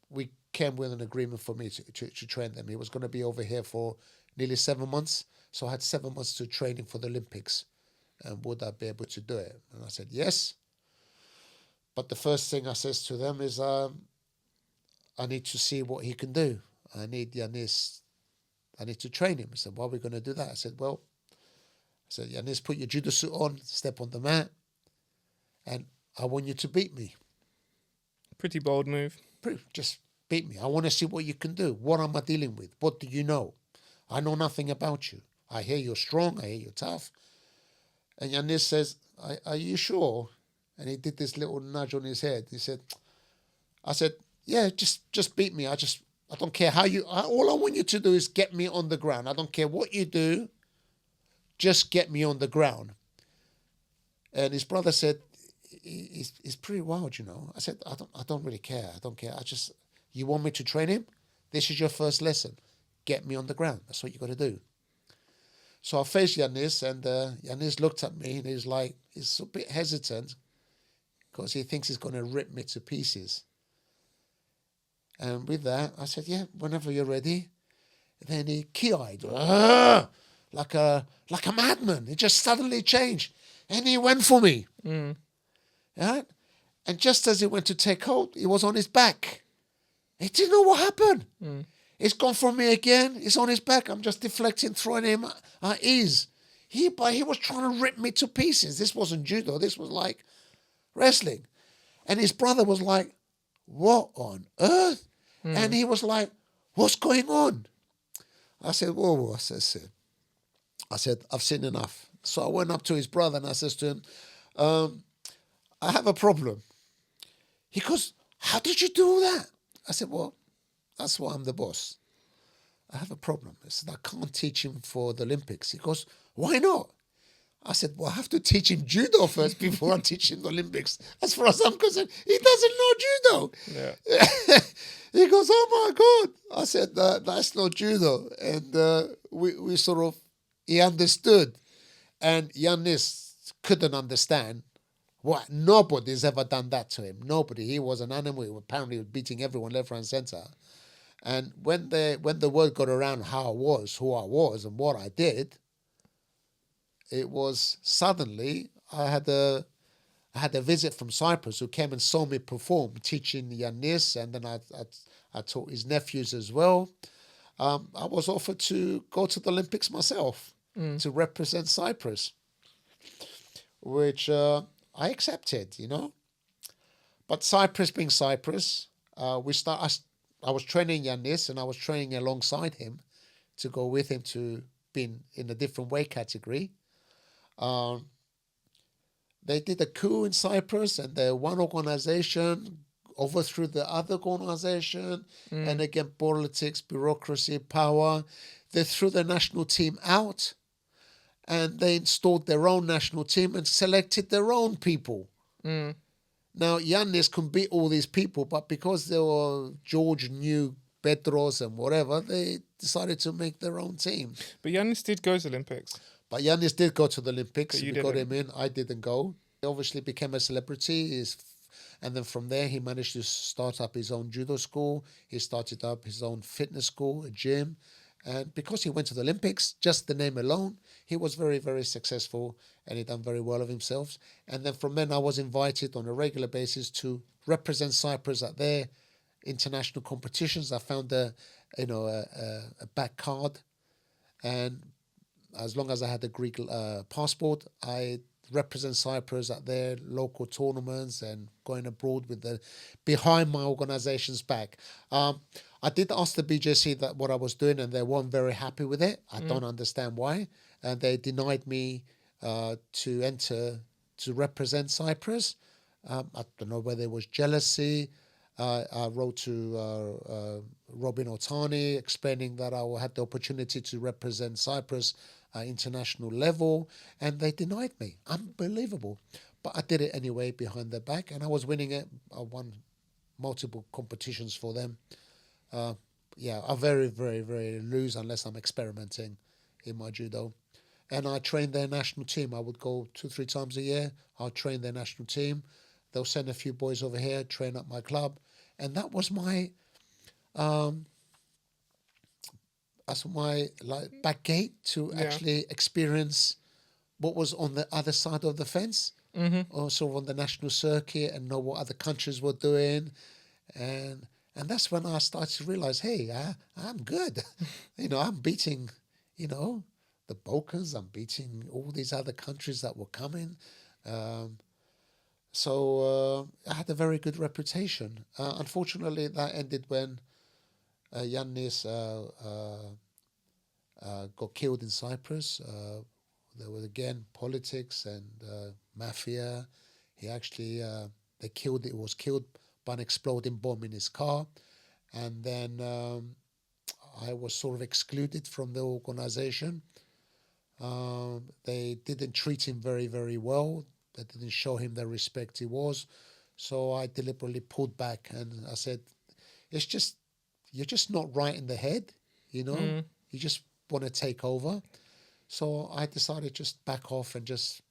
we came with an agreement for me to train them. He was going to be over here for nearly 7 months. So I had 7 months to train him for the Olympics. And would I be able to do it? And I said, yes. But the first thing I says to them is, I need to see what he can do. I need Yannis. I need to train him. I said, why are we going to do that? I said, Yannis, put your judo suit on, step on the mat, and I want you to beat me. Pretty bold move. Just beat me. I want to see what you can do. What am I dealing with? What do you know? I know nothing about you. I hear you're strong. I hear you're tough. And Yannis says, are you sure? And he did this little nudge on his head. I said, yeah, just beat me. I don't care how all I want you to do is get me on the ground. I don't care what you do. Just get me on the ground. And his brother said, he's pretty wild, you know. I said, I don't really care. I don't care. You want me to train him? This is your first lesson. Get me on the ground. That's what you got to do. So I faced Yanis, and Yanis looked at me, and he's a bit hesitant because he thinks he's going to rip me to pieces. And with that, I said, yeah, whenever you're ready. Then he key-eyed, like a madman. It just suddenly changed. And he went for me. Right? And just as he went to take hold, he was on his back. He didn't know what happened. He's gone for me again. He's on his back. I'm just deflecting, throwing him at ease. He was trying to rip me to pieces. This wasn't judo. This was like wrestling. And his brother was like, what on earth? And he was like, what's going on? I said, whoa. I said, I've seen enough. So I went up to his brother and I said to him, I have a problem. He goes, how did you do that? I said, well, that's why I'm the boss. I have a problem. I said, I can't teach him for the Olympics. He goes, why not? I said, well, I have to teach him judo first before I teach him the Olympics. As far as I'm concerned, he doesn't know judo. Yeah. He goes, oh my God. I said, that's not judo. And we sort of, he understood. And Yanis couldn't understand what. Nobody's ever done that to him. Nobody. He was an animal. He apparently was beating everyone left, right, and centre. And when the word got around how I was, who I was, and what I did, it was suddenly I had a visit from Cyprus who came and saw me perform, teaching Yanis, and then I taught his nephews as well. I was offered to go to the Olympics myself to represent Cyprus, which I accepted, you know. But Cyprus being Cyprus, I was training Yanis, and I was training alongside him to go with him to be in a different weight category. They did a coup in Cyprus, and one organization overthrew the other organization, and again, politics, bureaucracy, power. They threw the national team out, and they installed their own national team and selected their own people. Now, Yannis can beat all these people, but because they were George knew Petros and whatever, they decided to make their own team. But Yanis did go to the Olympics. But Yanis did go to the Olympics. But We got him in. I didn't go. He obviously became a celebrity. And then from there, he managed to start up his own judo school. He started up his own fitness school, a gym. And because he went to the Olympics, just the name alone, he was very, very successful, and he done very well of himself. And then from then, I was invited on a regular basis to represent Cyprus at their international competitions. I found a back card, and as long as I had a Greek passport, I represent Cyprus at their local tournaments and going abroad behind my organization's back. I did ask the BJC that what I was doing, and they weren't very happy with it. I don't understand why. And they denied me to enter to represent Cyprus. I don't know whether it was jealousy. I wrote to Robin Otani explaining that I had the opportunity to represent Cyprus at international level, and they denied me. Unbelievable. But I did it anyway behind their back, and I was winning it. I won multiple competitions for them. I very, very, very lose unless I'm experimenting in my judo. And I trained their national team. I would go 2-3 times a year. I'll train their national team. They'll send a few boys over here, train at my club. And that was my back gate to actually experience what was on the other side of the fence, or sort of on the national circuit, and know what other countries were doing. And that's when I started to realize, hey, I'm good. I'm beating, the Balkans. I'm beating all these other countries that were coming. So I had a very good reputation. Unfortunately, that ended when Yannis got killed in Cyprus. There was again politics and mafia. He actually was killed by an exploding bomb in his car, and then I was sort of excluded from the organization. They didn't treat him very, very well. They didn't show him the respect he was. So I deliberately pulled back and I said, it's just, you're just not right in the head, you know? You just want to take over. So I decided just back off and just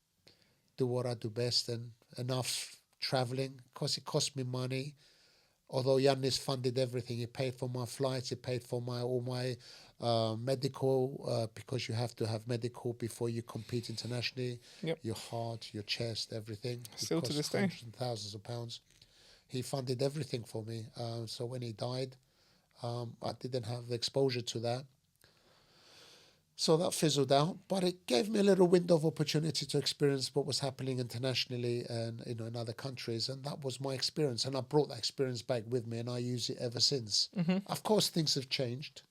do what I do best, and enough traveling because it cost me money. Although Yannis funded everything, he paid for my flights, he paid for all my medical, because you have to have medical before you compete internationally. Yep. Your heart, your chest, everything. Still to this day. Hundreds and thousands of pounds. He funded everything for me. So when he died, I didn't have the exposure to that. So that fizzled out, but it gave me a little window of opportunity to experience what was happening internationally and in other countries, and that was my experience. And I brought that experience back with me, and I use it ever since. Of course, things have changed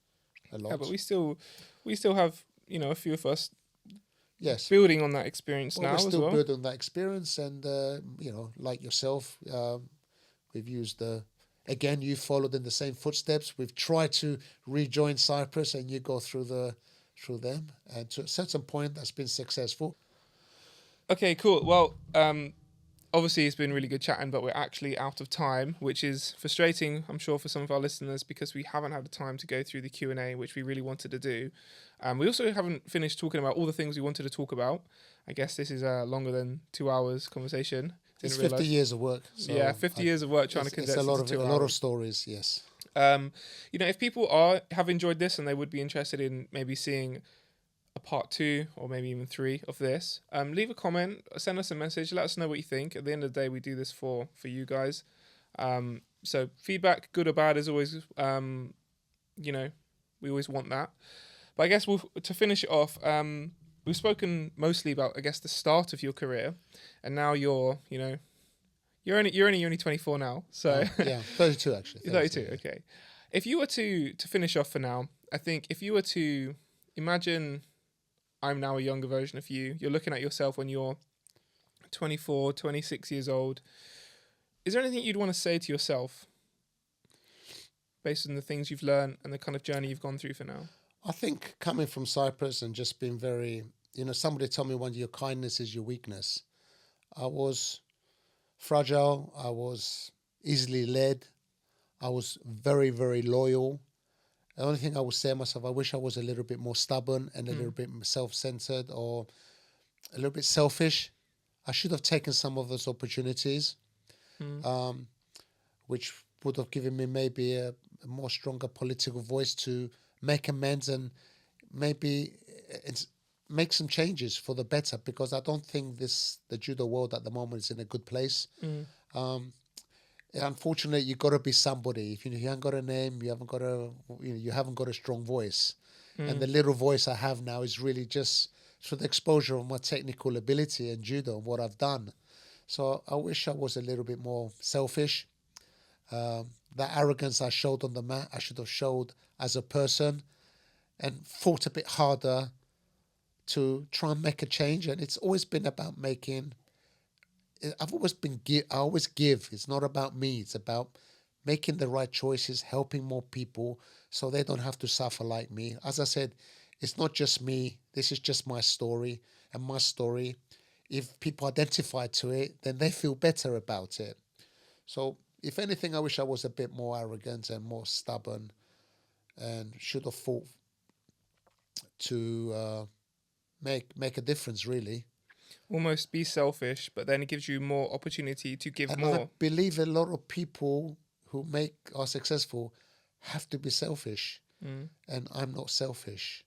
a lot. Yeah, but we still have a few of us yes, building on that experience now we're as still well. building on that experience, and like yourself, we've used again. You followed in the same footsteps. We've tried to rejoin Cyprus, and you go through them, and to a certain point that's been successful. Okay, cool. Well, obviously it's been really good chatting, but we're actually out of time, which is frustrating, I'm sure, for some of our listeners, because we haven't had the time to go through the Q&A, which we really wanted to do. We also haven't finished talking about all the things we wanted to talk about. I guess this is a longer than 2 hours conversation. It's 50 years of work. So yeah, 50 years of work trying to condense it's into 2 hours. a lot of stories, yes. If people have enjoyed this and they would be interested in maybe seeing a part 2 or maybe even 3 of this, leave a comment, send us a message, let us know what you think. At the end of the day, we do this for you guys. So feedback, good or bad, is always, we always want that. But I guess to finish it off, we've spoken mostly about, I guess, the start of your career, and now you're only 24 now, so yeah, 32 actually. 32, okay. If you were to finish off for now, I think if you were to imagine, I'm now a younger version of you. You're looking at yourself when you're 24, 26 years old. Is there anything you'd want to say to yourself based on the things you've learned and the kind of journey you've gone through for now? I think coming from Cyprus and just being very, somebody told me one day your kindness is your weakness. I was fragile. I was easily led. I was very, very loyal. The only thing I would say to myself, I wish I was a little bit more stubborn and a little bit self-centered or a little bit selfish. I should have taken some of those opportunities, which would have given me maybe a more stronger political voice to make amends and maybe make some changes for the better, because I don't think the judo world at the moment is in a good place. Unfortunately, you got to be somebody. If you haven't got a name, you haven't got a strong voice. And the little voice I have now is really just through the exposure of my technical ability in judo and what I've done. So I wish I was a little bit more selfish. That arrogance I showed on the mat, I should have showed as a person, and fought a bit harder to try and make a change. And it's always been about making. I always give. It's not about me. It's about making the right choices, helping more people so they don't have to suffer like me. As I said, it's not just me. This is just my story. And my story, if people identify to it, then they feel better about it. So if anything, I wish I was a bit more arrogant and more stubborn, and should have fought to make a difference, really. Almost be selfish, but then it gives you more opportunity to give more. I believe a lot of people who are successful have to be selfish. And I'm not selfish.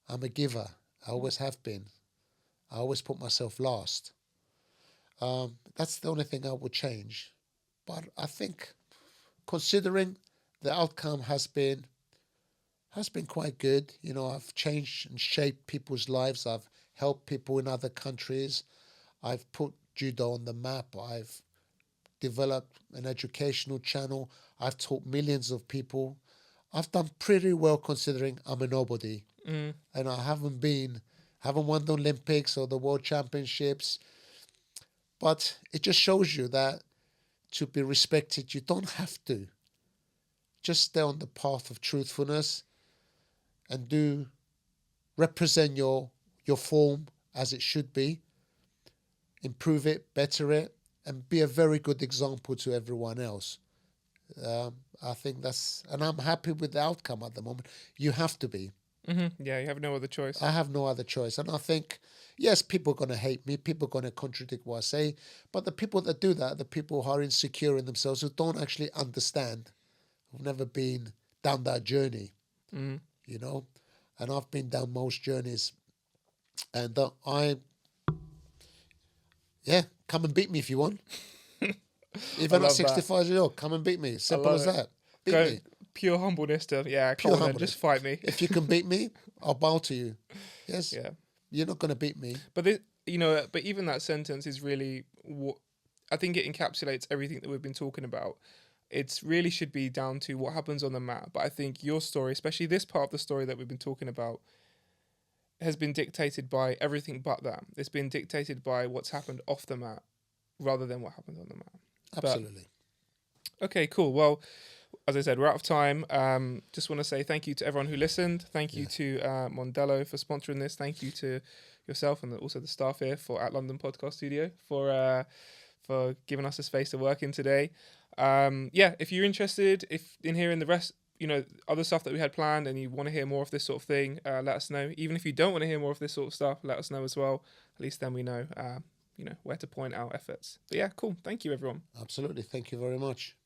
I'm a giver. I always have been. I always put myself last. That's the only thing I would change. But I think, considering the outcome has been quite good. I've changed and shaped people's lives. I've helped people in other countries. I've put judo on the map. I've developed an educational channel. I've taught millions of people. I've done pretty well considering I'm a nobody. And I haven't won the Olympics or the World Championships. But it just shows you that to be respected, you don't have to. Just stay on the path of truthfulness and represent your your form as it should be, improve it, better it, and be a very good example to everyone else. I think and I'm happy with the outcome at the moment. You have to be. Yeah, you have no other choice. I have no other choice. And I think, yes, people are going to hate me. People are going to contradict what I say. But the people that do that, the people who are insecure in themselves, who don't actually understand, who've never been down that journey, you know. And I've been down most journeys. And come and beat me if you want. Even at 65 years old, come and beat me. Simple as that. Beat me. Pure humbleness to, come Pure on then, humbleness. just fight me. If you can beat me, I'll bow to you. Yes. Yeah. You're not going to beat me. But but even that sentence is really what I think it encapsulates everything that we've been talking about. It really should be down to what happens on the mat. But I think your story, especially this part of the story that we've been talking about, has been dictated by everything but that. It's been dictated by what's happened off the mat rather than what happened on the mat. Absolutely. Okay, cool. Well, as I said, we're out of time. Just want to say thank you to everyone who listened. Thank you to Mondello for sponsoring this. Thank you to yourself and also the staff here at London Podcast Studio for giving us a space to work in today. If you're interested in hearing the rest, other stuff that we had planned and you want to hear more of this sort of thing, let us know. Even if you don't want to hear more of this sort of stuff, let us know as well. At least then we know, where to point our efforts. But yeah, cool. Thank you, everyone. Absolutely. Thank you very much.